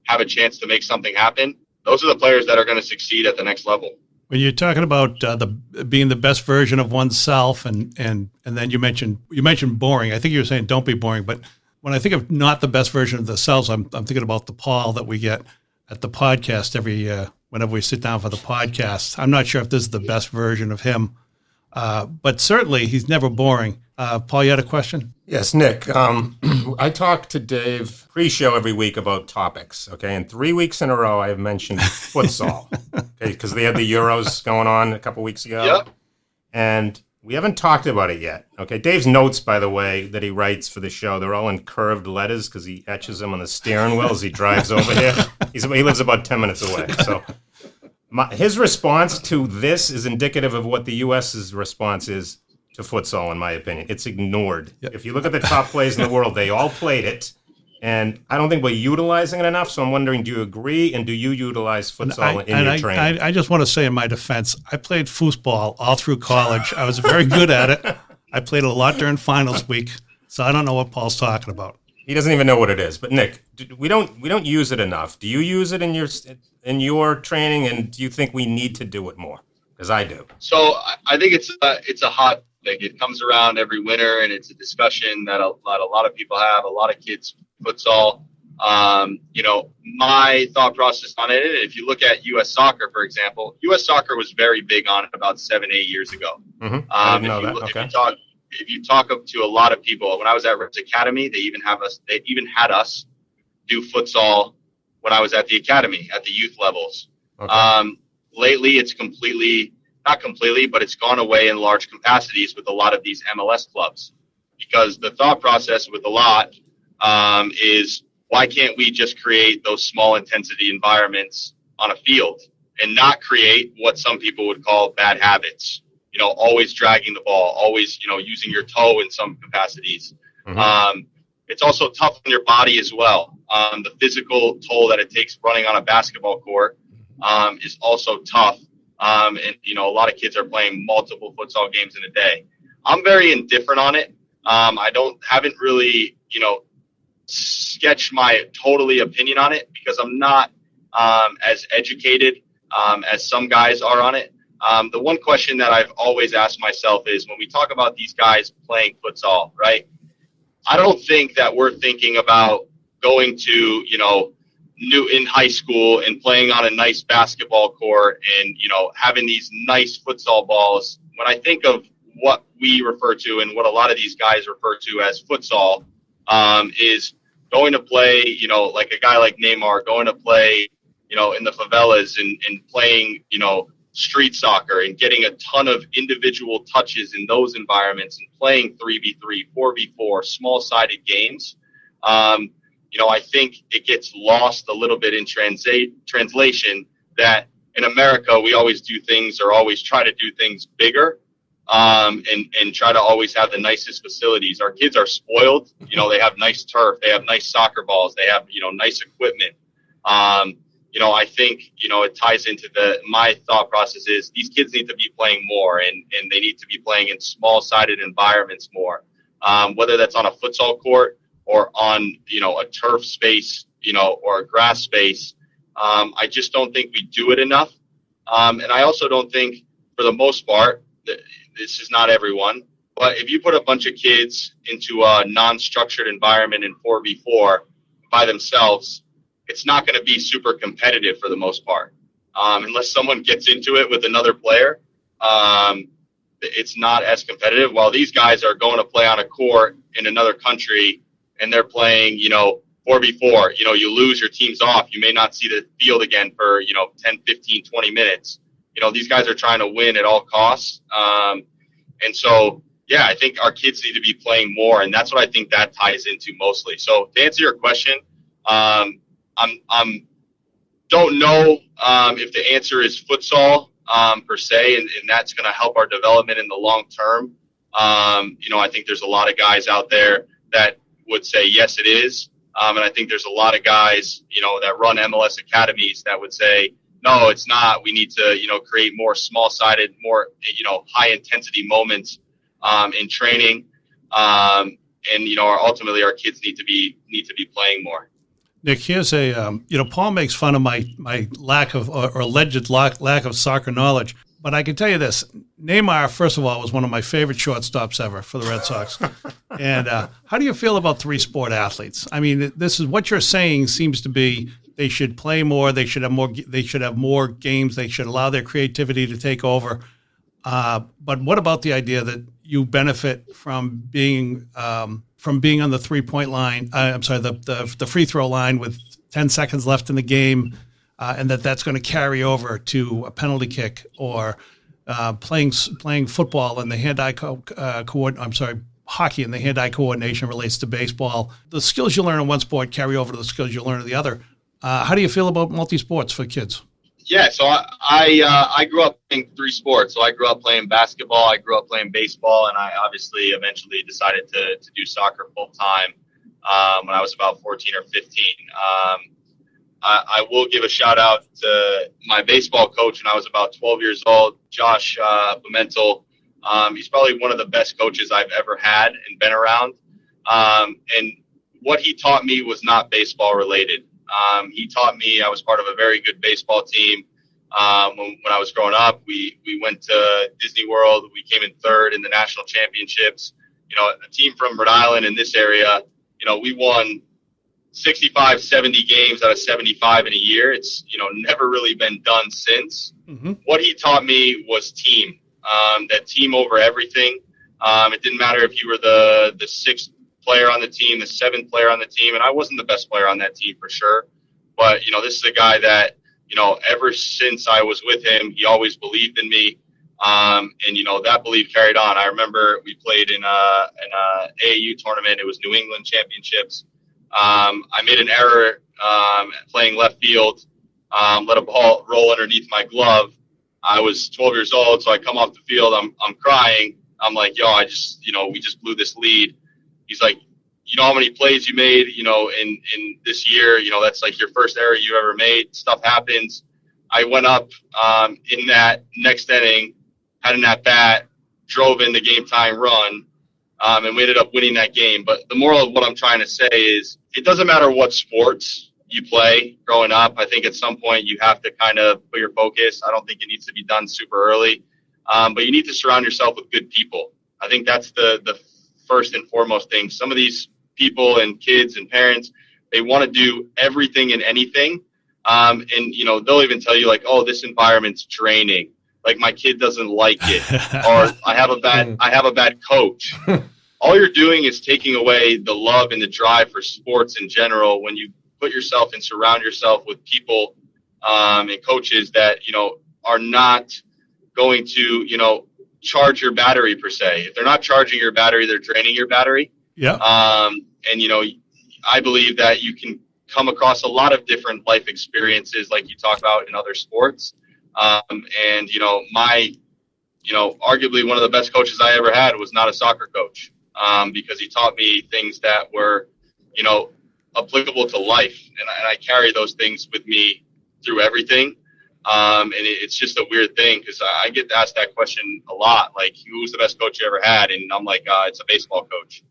E: have a chance to make something happen. Those are the players that are going to succeed at the next level.
A: When you're talking about being the best version of oneself, and then you mentioned boring. I think you were saying don't be boring, but when I think of not the best version of themselves, I'm thinking about the Paul that we get at the podcast every whenever we sit down for the podcast. I'm not sure if this is the best version of him, but certainly he's never boring. Paul, you had a question?
B: Yes, Nick. I talk to Dave pre-show every week about topics, okay? And 3 weeks in a row I have mentioned futsal, okay? Because they had the Euros going on a couple weeks ago.
E: Yep.
B: And we haven't talked about it yet, okay? Dave's notes, by the way, that he writes for the show, they're all in curved letters because he etches them on the steering wheel as he drives over here. He lives about 10 minutes away, so... his response to this is indicative of what the U.S.'s response is to futsal, in my opinion. It's ignored. Yep. If you look at the top players in the world, they all played it, and I don't think we're utilizing it enough, so I'm wondering, do you agree, and do you utilize futsal in your training?
A: I just want to say in my defense, I played foosball all through college. I was very good at it. I played a lot during finals week, so I don't know what Paul's talking about.
B: He doesn't even know what it is. But Nick, we don't use it enough. Do you use it in your training, and do you think we need to do it more? Because I do.
E: So I think it's a hot thing. It comes around every winter, and it's a discussion that a lot of people have. A lot of kids futsal. My thought process on it. If you look at U.S. soccer, for example, U.S. soccer was very big on it about 7-8 years ago.
B: Mm-hmm. I didn't know that. Okay.
E: If you talk to a lot of people, when I was at Rhodes Academy, they even had us do futsal when I was at the academy at the youth levels. Okay. Lately, it's not completely, but it's gone away in large capacities with a lot of these MLS clubs, because the thought process with a lot is, why can't we just create those small intensity environments on a field and not create what some people would call bad habits? Always dragging the ball, always, using your toe in some capacities. Mm-hmm. It's also tough on your body as well. The physical toll that it takes running on a basketball court is also tough And, a lot of kids are playing multiple futsal games in a day. I'm very indifferent on it. I haven't really, sketched my totally opinion on it because I'm not as educated as some guys are on it. The one question that I've always asked myself is when we talk about these guys playing futsal, right? I don't think that we're thinking about going to, Newton High School and playing on a nice basketball court and, having these nice futsal balls. When I think of what we refer to and what a lot of these guys refer to as futsal, is going to play, like a guy like Neymar, going to play, in the favelas and playing, street soccer and getting a ton of individual touches in those environments and playing 3v3, 4v4, small-sided games. I think it gets lost a little bit in translation that in America we always do things or always try to do things bigger and try to always have the nicest facilities. Our kids are spoiled. They have nice turf. They have nice soccer balls. They have, nice equipment. I think, it ties into my thought process is these kids need to be playing more and they need to be playing in small-sided environments more, whether that's on a futsal court or on, a turf space, or a grass space. I just don't think we do it enough. And I also don't think, for the most part, this is not everyone, but if you put a bunch of kids into a non-structured environment in 4v4 by themselves, it's not going to be super competitive for the most part. Unless someone gets into it with another player, it's not as competitive. While these guys are going to play on a court in another country and they're playing, 4v4, you lose, your team's off. You may not see the field again for, 10, 15, 20 minutes. These guys are trying to win at all costs. And so, yeah, I think our kids need to be playing more. And that's what I think that ties into mostly. So to answer your question, don't know if the answer is futsal per se, and that's going to help our development in the long term. I think there's a lot of guys out there that would say yes, it is, and I think there's a lot of guys that run MLS academies that would say no, it's not. We need to create more small-sided, more high intensity moments in training, and ultimately our kids need to be playing more.
A: Nick, here's Paul makes fun of my lack of or alleged lack of soccer knowledge, but I can tell you this: Neymar, first of all, was one of my favorite shortstops ever for the Red Sox. And how do you feel about three-sport athletes? I mean, this is what you're saying seems to be they should play more, they should have more games, they should allow their creativity to take over. But what about the idea that you benefit from being on the 3-point line? The free throw line with 10 seconds left in the game, and that's going to carry over to a penalty kick or playing football and the hand-eye hockey and the hand-eye coordination relates to baseball. The skills you learn in one sport carry over to the skills you learn in the other. How do you feel about multi-sports for kids?
E: Yeah, so I grew up playing 3 sports. So I grew up playing basketball, I grew up playing baseball, and I obviously eventually decided to do soccer full time when I was about 14 or 15. I will give a shout out to my baseball coach when I was about 12 years old, Josh Pimentel. He's probably one of the best coaches I've ever had and been around. And what he taught me was not baseball related. He taught me, I was part of a very good baseball team. When I was growing up, we went to Disney World. We came in 3rd in the national championships. A team from Rhode Island in this area, we won 65, 70 games out of 75 in a year. It's, never really been done since. Mm-hmm. What he taught me was team, that team over everything. It didn't matter if you were the 6th player on the team, the 7th player on the team, and I wasn't the best player on that team for sure. But, this is a guy that, ever since I was with him, he always believed in me. And, that belief carried on. I remember we played in an AAU tournament. It was New England championships. I made an error playing left field, let a ball roll underneath my glove. I was 12 years old, so I come off the field. I'm crying. I'm like, we just blew this lead. He's like, how many plays you made, in this year, that's like your first error you ever made. Stuff happens. I went up in that next inning, had an at-bat, drove in the game-time run, and we ended up winning that game. But the moral of what I'm trying to say is it doesn't matter what sports you play growing up. I think at some point you have to kind of put your focus. I don't think it needs to be done super early, but you need to surround yourself with good people. I think that's the first and foremost thing. Some of these people and kids and parents, they want to do everything and anything. And, they'll even tell you like, oh, this environment's draining. Like my kid doesn't like it, or I have a bad coach. All you're doing is taking away the love and the drive for sports in general when you put yourself and surround yourself with people and coaches that, are not going to, charge your battery per se. If they're not charging your battery, they're draining your battery. Yeah. I believe that you can come across a lot of different life experiences like you talk about in other sports. Arguably one of the best coaches I ever had was not a soccer coach, because he taught me things that were, applicable to life. And I carry those things with me through everything. And it's just a weird thing because I get asked that question a lot, like, who was the best coach you ever had? And I'm like, it's a baseball coach.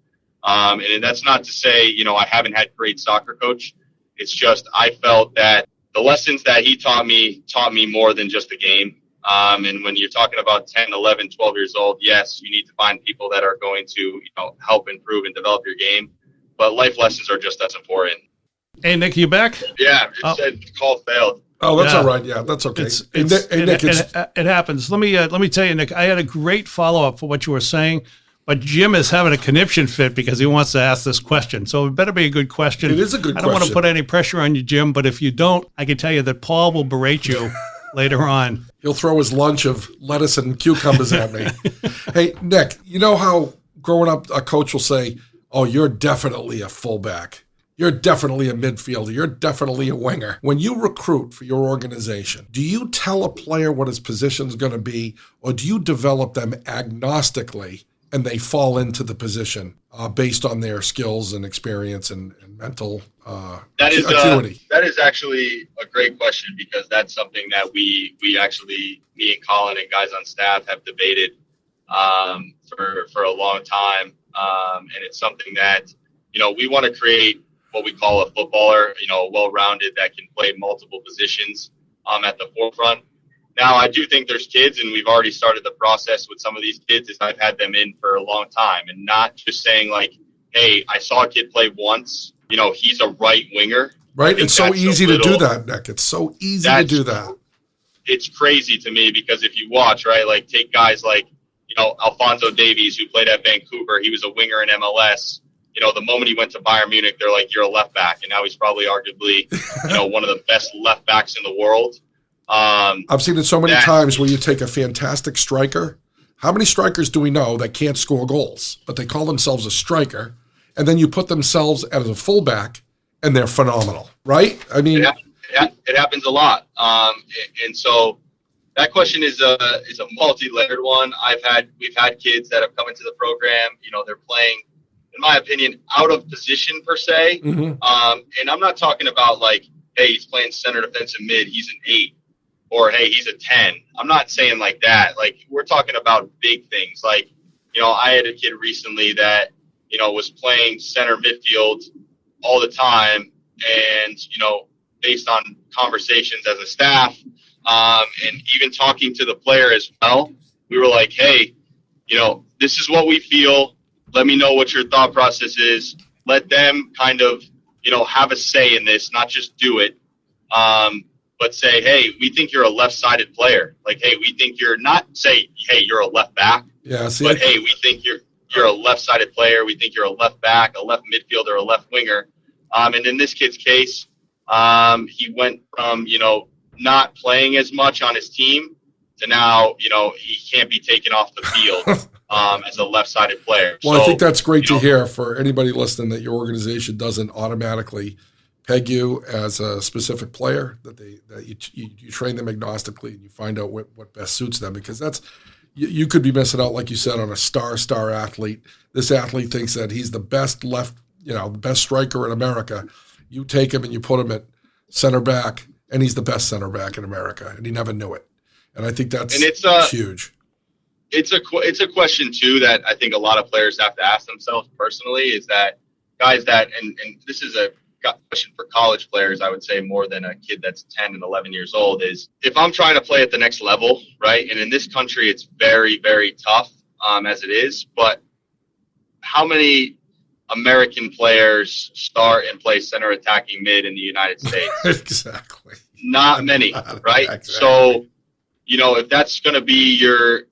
E: And that's not to say, I haven't had great soccer coach. It's just I felt that the lessons that he taught me more than just the game. And when you're talking about 10, 11, 12 years old, yes, you need to find people that are going to, help improve and develop your game. But life lessons are just as important.
A: Hey, Nick, you back?
E: Yeah, said the call failed.
C: Oh, that's all right. Yeah, that's okay.
A: It happens. Let me tell you, Nick, I had a great follow-up for what you were saying, but Jim is having a conniption fit because he wants to ask this question. So it better be a good question.
C: It is a good question.
A: I don't want to put any pressure on you, Jim, but if you don't, I can tell you that Paul will berate you later on.
C: He'll throw his lunch of lettuce and cucumbers at me. Hey, Nick, you know how growing up a coach will say, oh, you're definitely a fullback. You're definitely a midfielder. You're definitely a winger. When you recruit for your organization, do you tell a player what his position is going to be, or do you develop them agnostically and they fall into the position based on their skills and experience and mental acuity?
E: That is actually a great question, because that's something that we actually, me and Colin and guys on staff have debated for a long time. And it's something that, we want to create what we call a footballer, well-rounded that can play multiple positions at the forefront. Now, I do think there's kids, and we've already started the process with some of these kids, is I've had them in for a long time, and not just saying like, hey, I saw a kid play once, he's a right winger.
C: Right. It's so easy to do that, Nick. It's so easy to do that.
E: It's crazy to me, because if you watch, right, like take guys like, Alphonso Davies, who played at Vancouver, he was a winger in MLS. The moment he went to Bayern Munich, they're like, you're a left back. And now he's probably arguably, one of the best left backs in the world.
C: I've seen it so many times where you take a fantastic striker. How many strikers do we know that can't score goals, but they call themselves a striker, and then you put themselves as a fullback, and they're phenomenal, right? I mean,
E: it happens a lot. And so that question is a multi-layered one. We've had kids that have come into the program. They're playing, in my opinion, out of position per se. Mm-hmm. And I'm not talking about like, hey, he's playing center defensive mid, he's an 8, or hey, he's a 10. I'm not saying like that. Like, we're talking about big things. Like, I had a kid recently that, was playing center midfield all the time. And, based on conversations as a staff, and even talking to the player as well, we were like, hey, this is what we feel. Let me know what your thought process is. Let them kind of, have a say in this, not just do it. But say, hey, we think you're a left-sided player. Like, hey, we think you're not, say, hey, you're a left back.
C: Yeah,
E: but hey, we think you're a left-sided player. We think you're a left back, a left midfielder, a left winger. And in this kid's case, he went from, not playing as much on his team to now, he can't be taken off the field as a left-sided player.
C: Well, so, I think that's great to hear for anybody listening, that your organization doesn't automatically peg you as a specific player, that you train them agnostically and you find out what best suits them, because that's, you could be missing out, like you said, on a star athlete. This athlete thinks that he's the best the best striker in America. You take him and you put him at center back, and he's the best center back in America, and he never knew it. And I think that's huge.
E: It's a question too that I think a lot of players have to ask themselves personally, is that guys that, and this is a question for college players, I would say more than a kid that's 10 and 11 years old, is if I'm trying to play at the next level, right? And in this country, it's very, very tough as it is, but how many American players start and play center attacking mid in the United States?
C: Exactly.
E: Not many, right?
C: Exactly.
E: So, if that's going to be your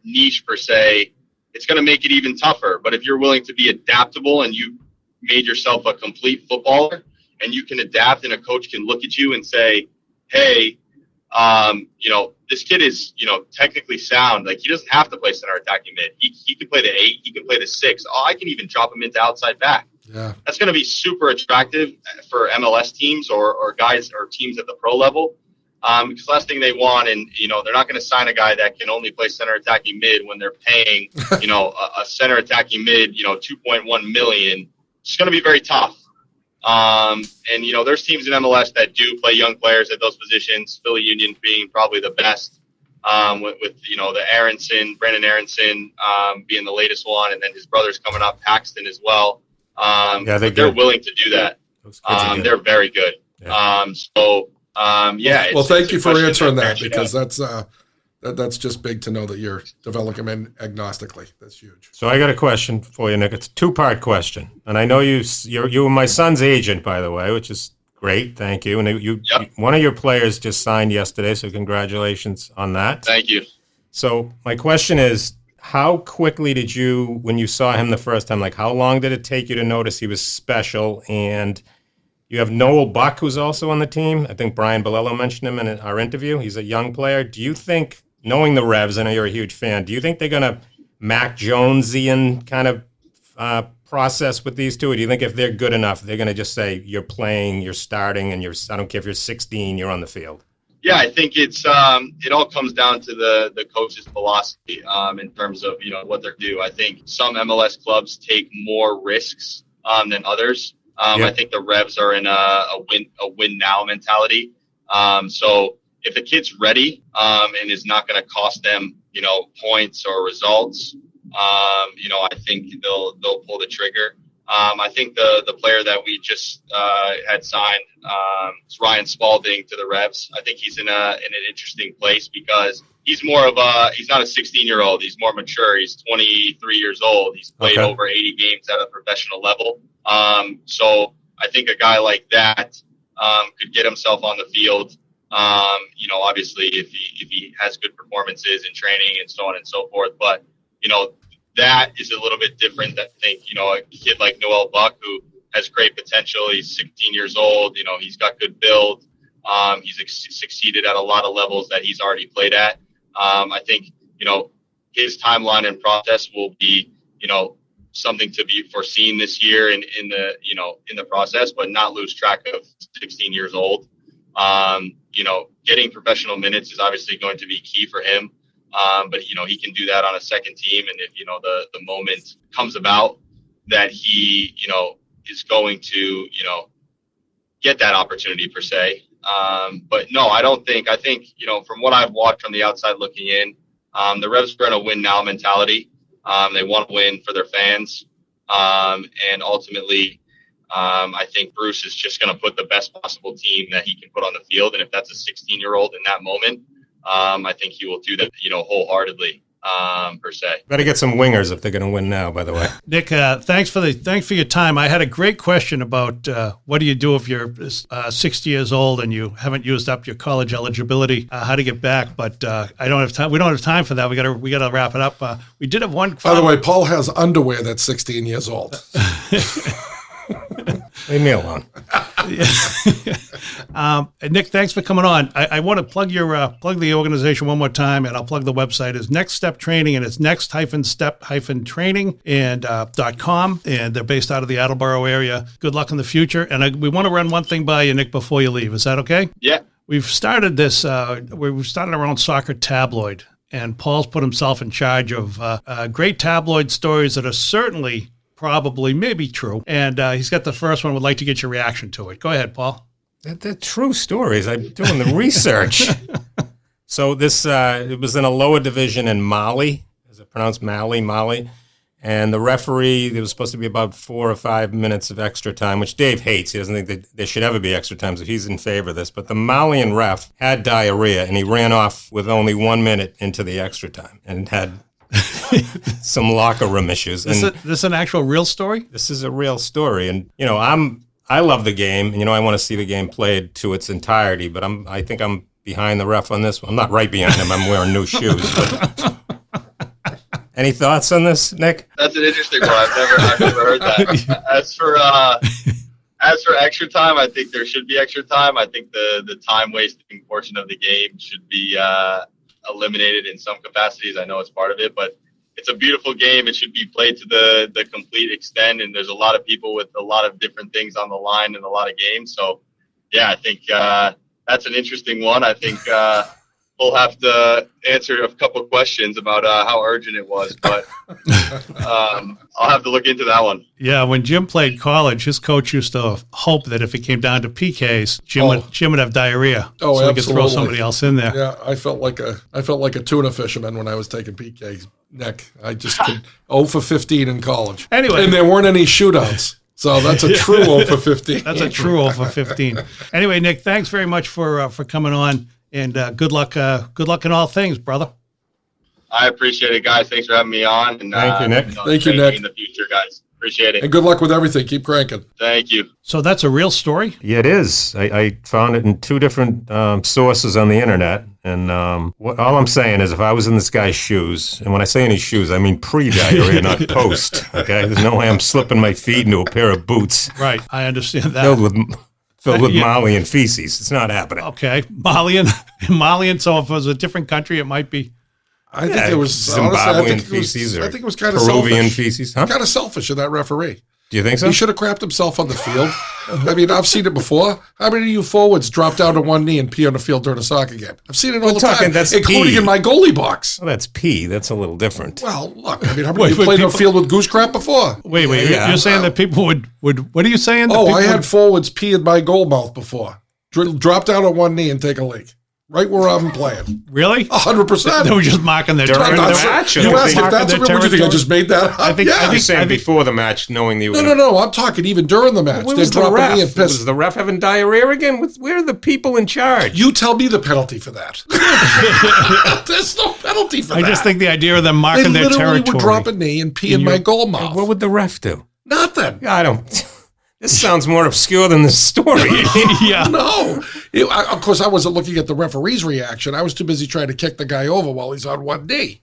E: niche per se, it's going to make it even tougher. But if you're willing to be adaptable and you made yourself a complete footballer and you can adapt, and a coach can look at you and say, hey, this kid is, technically sound. Like, he doesn't have to play center attacking mid. He can play the 8. He can play the 6. Oh, I can even drop him into outside back.
C: Yeah.
E: That's going to be super attractive for MLS teams or guys or teams at the pro level. Because last thing they want, and they're not going to sign a guy that can only play center attacking mid when they're paying a center attacking mid $2.1 million. It's going to be very tough. And there's teams in MLS that do play young players at those positions. Philly Union being probably the best, with the Brandon Aronson being the latest one, and then his brother's coming up, Paxton as well. They're willing to do that. They're very good.
C: Yeah. Well, thank you for answering that, because that's just big to know that you're developing them agnostically. That's huge.
B: So I got a question for you, Nick. It's a 2-part question, and I know you were my son's agent, by the way, which is great. Thank you. And one of your players just signed yesterday, so congratulations on that.
E: Thank you.
B: So my question is, how quickly did you, when you saw him the first time, like how long did it take you to notice he was special? And you have Noel Buck, who's also on the team. I think Brian Bolello mentioned him in our interview. He's a young player. Do you think, knowing the Revs, I know you're a huge fan, do you think they're going to Mac Jonesian kind of process with these two? Or do you think if they're good enough, they're going to just say, you're playing, you're starting, and I don't care if you're 16, you're on the field?
E: Yeah, I think it's it all comes down to the coach's philosophy in terms of what they're doing. I think some MLS clubs take more risks than others. I think the Revs are in a win now mentality. So if the kid's ready and is not going to cost them points or results, I think they'll pull the trigger. I think the player that we just had signed is Ryan Spalding to the Revs. I think he's in an interesting place because he's more of he's not a 16-year-old. He's more mature. He's 23 years old. He's played over 80 games at a professional level. So I think a guy like that could get himself on the field. Obviously if he has good performances in training and so on and so forth. But that is a little bit different than I think, a kid like Noel Buck, who has great potential. He's 16 years old. He's got good build. He's succeeded at a lot of levels that he's already played at. I think, his timeline and process will be, something to be foreseen this year in the process, but not lose track of 16 years old. Getting professional minutes is obviously going to be key for him. But he can do that on a second team. And if, the moment comes about that he, is going to, get that opportunity per se. But no, I think, from what I've watched from the outside looking in, the Revs are in a win now mentality. They want to win for their fans. And ultimately, I think Bruce is just going to put the best possible team that he can put on the field. And if that's a 16-year-old in that moment, I think he will do that, wholeheartedly, per se.
B: Better get some wingers if they're going to win now, by the way.
A: Nick, thanks for your time. I had a great question about what do you do if you're 60 years old and you haven't used up your college eligibility, how to get back, but I don't have time. We don't have time for that. We got to wrap it up. We did have one.
C: By the way, Paul has underwear that's 16 years old.
B: Leave me alone.
A: Nick, thanks for coming on. I want to plug the organization one more time, and I'll plug the website. It's Next Step Training, and it's next-step-training and .com, and they're based out of the Attleboro area. Good luck in the future. And we want to run one thing by you, Nick, before you leave. Is that okay?
E: Yeah.
A: We've started this. We've started our own soccer tabloid, and Paul's put himself in charge of great tabloid stories that are certainly, probably, maybe true. And he's got the first one. Would like to get your reaction to it. Go ahead, Paul.
B: They're true stories. I'm doing the research. So this, it was in a lower division in Mali. Is it pronounced Mali? And the referee, there was supposed to be about 4 or 5 minutes of extra time, which Dave hates. He doesn't think that there should ever be extra time, so he's in favor of this. But the Malian ref had diarrhea, and he ran off with only 1 minute into the extra time and had some locker room issues.
A: This an actual real story?
B: This is a real story. And, I love the game, and, I want to see the game played to its entirety, but I think I'm behind the ref on this one. I'm not right behind him. I'm wearing new shoes. But. Any thoughts on this, Nick?
E: That's an interesting one. I've never heard that. As for extra time, I think there should be extra time. I think the time wasting portion of the game should be eliminated in some capacities. I know it's part of it, but it's a beautiful game. It should be played to the complete extent, and there's a lot of people with a lot of different things on the line in a lot of games. So, yeah, I think that's an interesting one. I think we'll have to answer a couple of questions about how urgent it was, but I'll have to look into that one.
A: Yeah, when Jim played college, his coach used to hope that if it came down to PKs, Jim would have diarrhea, so he could throw somebody else in there.
C: Yeah, I felt like a tuna fisherman when I was taking PKs. Nick, I just could 0 for 15 in college.
A: Anyway,
C: and there weren't any shootouts. So that's a true 0 for 15.
A: That's a true 0 for 15. Anyway, Nick, thanks very much for coming on. And good luck in all things, brother.
E: I appreciate it, guys. Thanks for having me on. And,
B: thank you, Nick.
C: Thank you, Nick.
E: In the future, guys. Appreciate it.
C: And good luck with everything. Keep cranking.
E: Thank you.
A: So that's a real story?
B: Yeah, it is. I found it in 2 different sources on the internet. And all I'm saying is if I was in this guy's shoes, and when I say in his shoes, I mean pre-diarrhea, not post. Okay? There's no way I'm slipping my feet into a pair of boots.
A: Right. I understand that.
B: Filled with Malian feces. It's not happening.
A: Okay. Malian. So if it was a different country, it might be.
C: I think it was
B: Zimbabwean feces or
C: I think it was kind of
B: Peruvian
C: selfish.
B: feces. Huh?
C: Kind of selfish of that referee.
B: Do you think so?
C: He should have crapped himself on the field. I mean, I've seen it before. How many of you forwards drop down to one knee and pee on the field during a soccer game? I've seen it all the time, including in my goalie box.
B: Well, that's pee. That's a little different.
C: Well, look, I mean, how many of you played on a field with goose crap before?
A: Wait. You're saying that people would what are you saying?
C: I had forwards pee in my goal mouth before. Drop down on one knee and take a leak. Right where I'm playing.
A: Really?
C: 100%.
A: They were just marking their
B: during
A: territory.
B: the match.
C: You asked if that's what you think I just made that up?
B: I think you're saying before the match, knowing the
C: No. I'm talking even during the match.
B: Where was the ref? Was the ref having diarrhea again? Where are the people in charge?
C: You tell me the penalty for that. There's no penalty for that.
A: I just think the idea of them marking their territory.
C: They literally would drop a knee and pee in my goal mouth.
B: What would the ref do?
C: Nothing.
B: I don't. This sounds more obscure than this story.
A: Yeah.
C: No. Of course, I wasn't looking at the referee's reaction. I was too busy trying to kick the guy over while he's on one knee.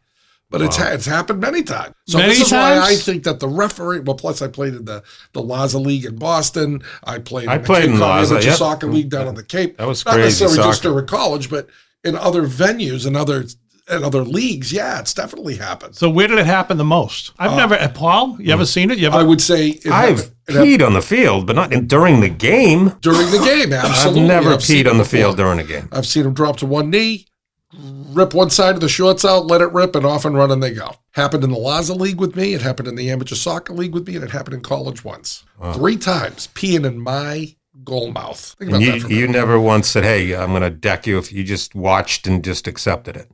C: But it's happened many times. So this is why I think that the referee, well, plus I played in the Laza League in Boston. I played in the Soccer League down on the Cape.
B: That was
C: not
B: crazy.
C: Not necessarily just during college, but in other venues and other leagues. Yeah, it's definitely happened.
A: So where did it happen the most? I've never, Paul, you ever seen it?
C: I would say
B: I've peed on the field, but not during the game.
C: During the game, absolutely.
B: I've never peed on the field during a game.
C: I've seen him drop to one knee, rip one side of the shorts out, let it rip, and off and running they go. Happened in the Laza League with me. It happened in the Amateur Soccer League with me, and it happened in college once. Wow. 3 times, peeing in my goal mouth. Think about that for a minute.
B: You never once said, hey, I'm going to deck you if you just watched and just accepted it.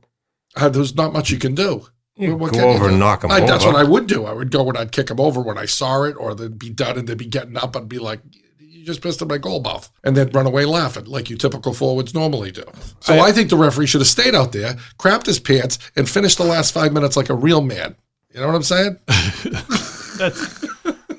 C: There's not much you can do.
B: You go over and knock him over.
C: That's what I would do. I would go and I'd kick him over when I saw it, or they'd be done and they'd be getting up. I'd be like, you just pissed in my goal mouth. And they'd run away laughing like you typical forwards normally do. So I think the referee should have stayed out there, crapped his pants, and finished the last 5 minutes like a real man. You know what I'm saying?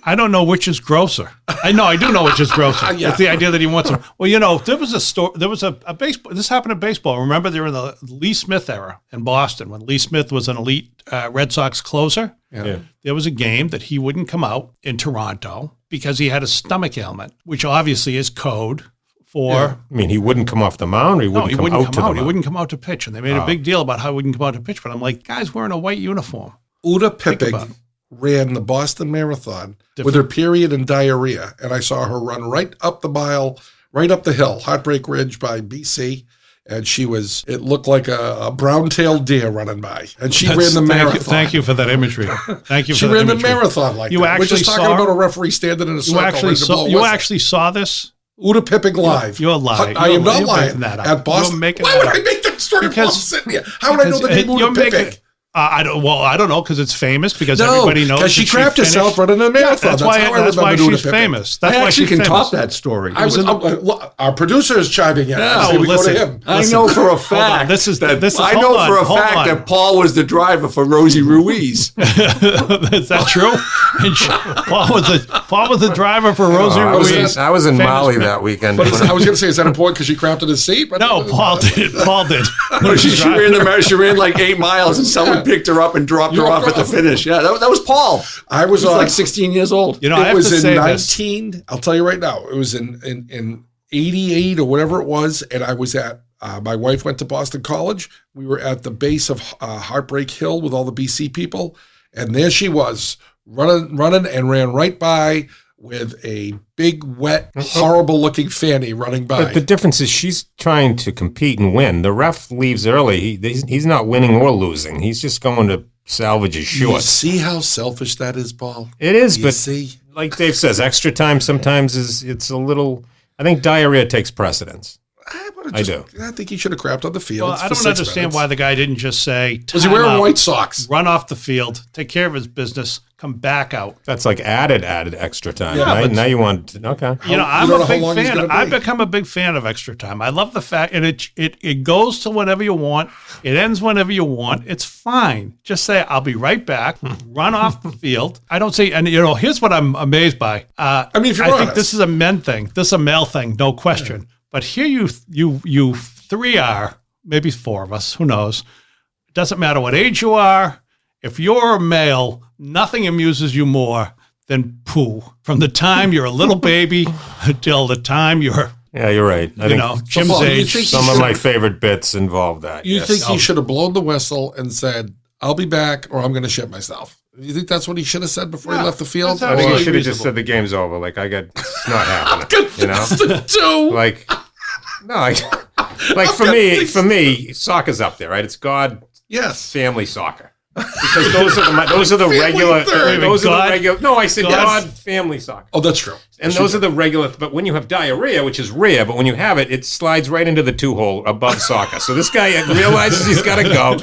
A: I don't know which is grosser. I do know which is grosser.
C: Yeah.
A: It's the idea that he wants him. Well, there was a story. There was a baseball. This happened in baseball. Remember, they were in the Lee Smith era in Boston when Lee Smith was an elite Red Sox closer.
C: Yeah.
A: There was a game that he wouldn't come out in Toronto because he had a stomach ailment, which obviously is code for.
B: Yeah. I mean, he wouldn't come off the mound. Or he wouldn't come out to the mound.
A: He wouldn't come out to pitch, and they made a big deal about how he wouldn't come out to pitch. But I'm like, guy's wearing a white uniform.
C: Uda Pippig ran the Boston Marathon with her period and diarrhea, and I saw her run right up the mile, right up the hill, Heartbreak Ridge by BC, and it looked like a brown-tailed deer running by, and she ran the marathon.
A: Thank you for that imagery. Thank you for
C: she
A: that
C: ran
A: imagery.
C: the marathon like that. We're just talking about a referee standing in a circle.
A: You actually saw this?
C: Uda Pipping live.
A: You're lying.
C: I am not
A: You're
C: lying.
A: making that up.
C: At Boston.
A: You're making
C: Why
A: that
C: would
A: up.
C: I make that story while I'm sitting here? How would I know the name
A: You're
C: Uda
A: making-
C: Pipping?
A: I don't know because it's famous because
C: No,
A: everybody knows
C: because she
A: that
C: crapped herself
A: finished.
C: running a marathon.
A: That's why
C: how I
A: she's
C: remember Uda Pipping.
A: famous. That's
D: I
A: why
D: actually
A: she's
D: can
A: famous.
D: top that story.
C: Our producer is chiming in.
D: Yeah,
C: I say we go
A: listen.
C: to him.
D: I know for a
A: on.
D: fact.
A: This is-
D: that
A: this is-
D: I
A: hold
D: know
A: on,
D: for a
A: hold
D: fact
A: on.
D: that Paul was the driver for Rosie Ruiz.
A: Is that true? And Paul was the driver for Rosie Ruiz.
B: I was in
A: famous
B: Mali
A: man.
B: that weekend.
C: But I was going to say, is that important because she crapped in his seat? But
A: No, Paul did. Paul did.
D: No, she ran the marathon. She ran like 8 miles, and someone picked her up and dropped her off at the finish. Yeah, that was Paul.
C: I was
D: He was
C: on,
D: like 16 years old.
A: You know, I
C: it
A: have
C: was
A: to
C: in
A: say this.
C: 19. I'll tell you right now. It was in 88 or whatever it was, and I was at. My wife went to Boston College. We were at the base of Heartbreak Hill with all the BC people, and there she was running, and ran right by with a big, wet, horrible-looking fanny running by.
B: But the difference is she's trying to compete and win. The ref leaves early. He's not winning or losing. He's just going to salvage his
C: You
B: shorts.
C: see how selfish that is, Paul?
B: It is,
C: You
B: but
C: see?
B: like Dave says, extra time sometimes it's a little. I think diarrhea takes precedence. I do.
C: I think he should have crapped on the field.
A: Well, I don't understand why the guy didn't just say,
C: Was he
A: "Time
C: wearing
A: out,
C: white socks?
A: run off the field, take care of his business, come back out."
B: That's like added extra time.
C: Yeah,
B: right?
A: but-
B: Now you want okay.
A: You know, I'm
C: don't
A: a
C: know how
A: big
C: long he's
A: fan.
C: gonna
A: I've
C: be.
A: become a big fan of extra time. I love the fact, and it goes to whenever you want. It ends whenever you want. It's fine. Just say, "I'll be right back." Run off the field. I don't see, and you know, here's what I'm amazed by.
C: I mean, if you're
A: I think
C: honest.
A: this is a men thing. This is a male thing, no question. But here you three are, maybe four of us, who knows? It doesn't matter what age you are. If you're a male, nothing amuses you more than poo. From the time you're a little baby until the time you're,
B: Yeah, you're right. I
A: you
B: think
A: know, Jim's
C: Paul, you
A: age.
C: think-
B: some of my favorite bits involve that.
C: You
B: yes.
C: think he should have blown the whistle and said, "I'll be back," or "I'm going to shit myself"? You think that's what he should have said before he left the field?
A: that's
B: I think he
A: absolutely
B: should have just
A: reasonable.
B: said the game's over. Like it's not happening. You know,
C: Two.
B: like no, like for me, soccer's up there, right? It's God
C: Yes.
B: family soccer because those are the
C: Family
B: regular.
C: third.
B: Those are
A: God-
B: the regular. No, I said
A: God-
B: God family soccer.
C: Oh, that's true.
B: And those are the regular, but when you have diarrhea, which is rare, but when you have it, it slides right into the 2-hole above soccer. So this guy realizes he's got to go.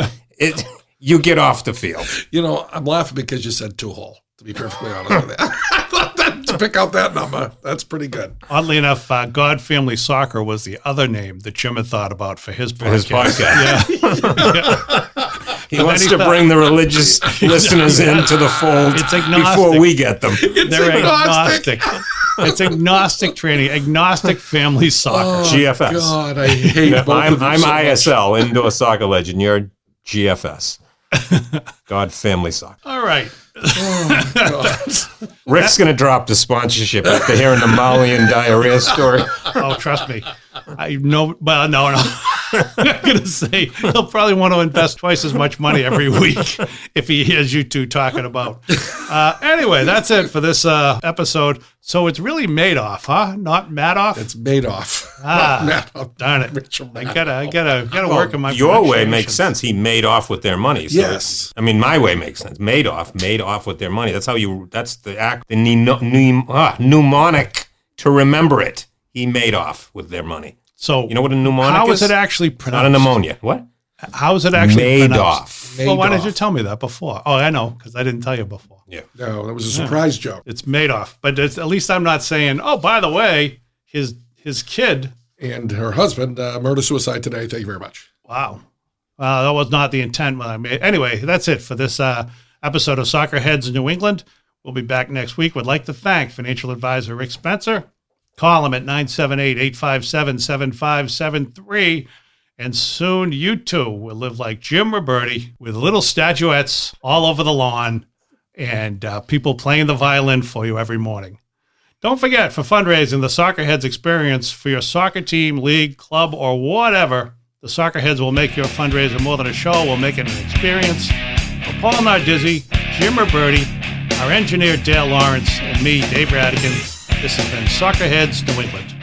B: You get off the field.
C: You know, I'm laughing because you said 2-hole, to be perfectly honest with you. I thought that to pick out that number, that's pretty good.
A: Oddly enough, God Family Soccer was the other name that Jim had thought about for his podcast.
B: His podcast.
A: Yeah.
B: He wants
A: then
B: to
A: he thought-
B: bring the religious listeners into the fold
A: It's agnostic.
B: before we get them.
A: They're
C: agnostic.
A: agnostic. It's agnostic training, agnostic family soccer.
B: GFS.
C: God, I hate both
B: I'm
C: of them so much.
B: ISL, indoor soccer legend. You're GFS. God family soccer.
A: All right.
B: Rick's going to drop the sponsorship after hearing the Malian diarrhea story.
A: Oh, trust me. I know. Well, no. I'm going to say he'll probably want to invest twice as much money every week if he hears you two talking about. Anyway, that's it for this episode. So it's really Madoff, huh? Not Madoff?
C: It's Madoff. Madoff.
A: Darn it.
C: Mitchell
A: I
C: Madoff.
A: gotta work on my
B: Your way
A: pronunciation.
B: makes sense. He made off with their money. So
C: Yes.
B: I mean, my way makes sense. Made off with their money. That's how that's the act, the mnemonic to remember it. He made off with their money.
A: So
B: You know what a mnemonic
A: how
B: is?
A: is it actually
B: Not a
A: pronounced?
B: pneumonia. What?
A: How is it actually
B: Made
A: pronounced?
B: off.
A: Well, why didn't
C: Madoff.
A: you tell me that before? Oh, I know, because I didn't tell you before.
B: Yeah.
C: No, that was a surprise joke.
A: It's Madoff. But at least I'm not saying, oh, by the way, his kid.
C: And her husband murder-suicide today. Thank you very much.
A: Wow. Well, that was not the intent when I made. Anyway, that's it for this episode of Soccerheads New England. We'll be back next week. Would like to thank financial advisor Rick Spencer. Call him at 978-857-7573. And soon you too will live like Jim Ruberti with little statuettes all over the lawn and people playing the violin for you every morning. Don't forget, for fundraising, the Soccerheads experience for your soccer team, league, club, or whatever, the Soccerheads will make your fundraiser more than a show. We'll make it an experience. For Paul Nardizzi, Jim Ruberti, our engineer Dale Lawrence, and me, Dave Rattigan, this has been Soccerheads New England.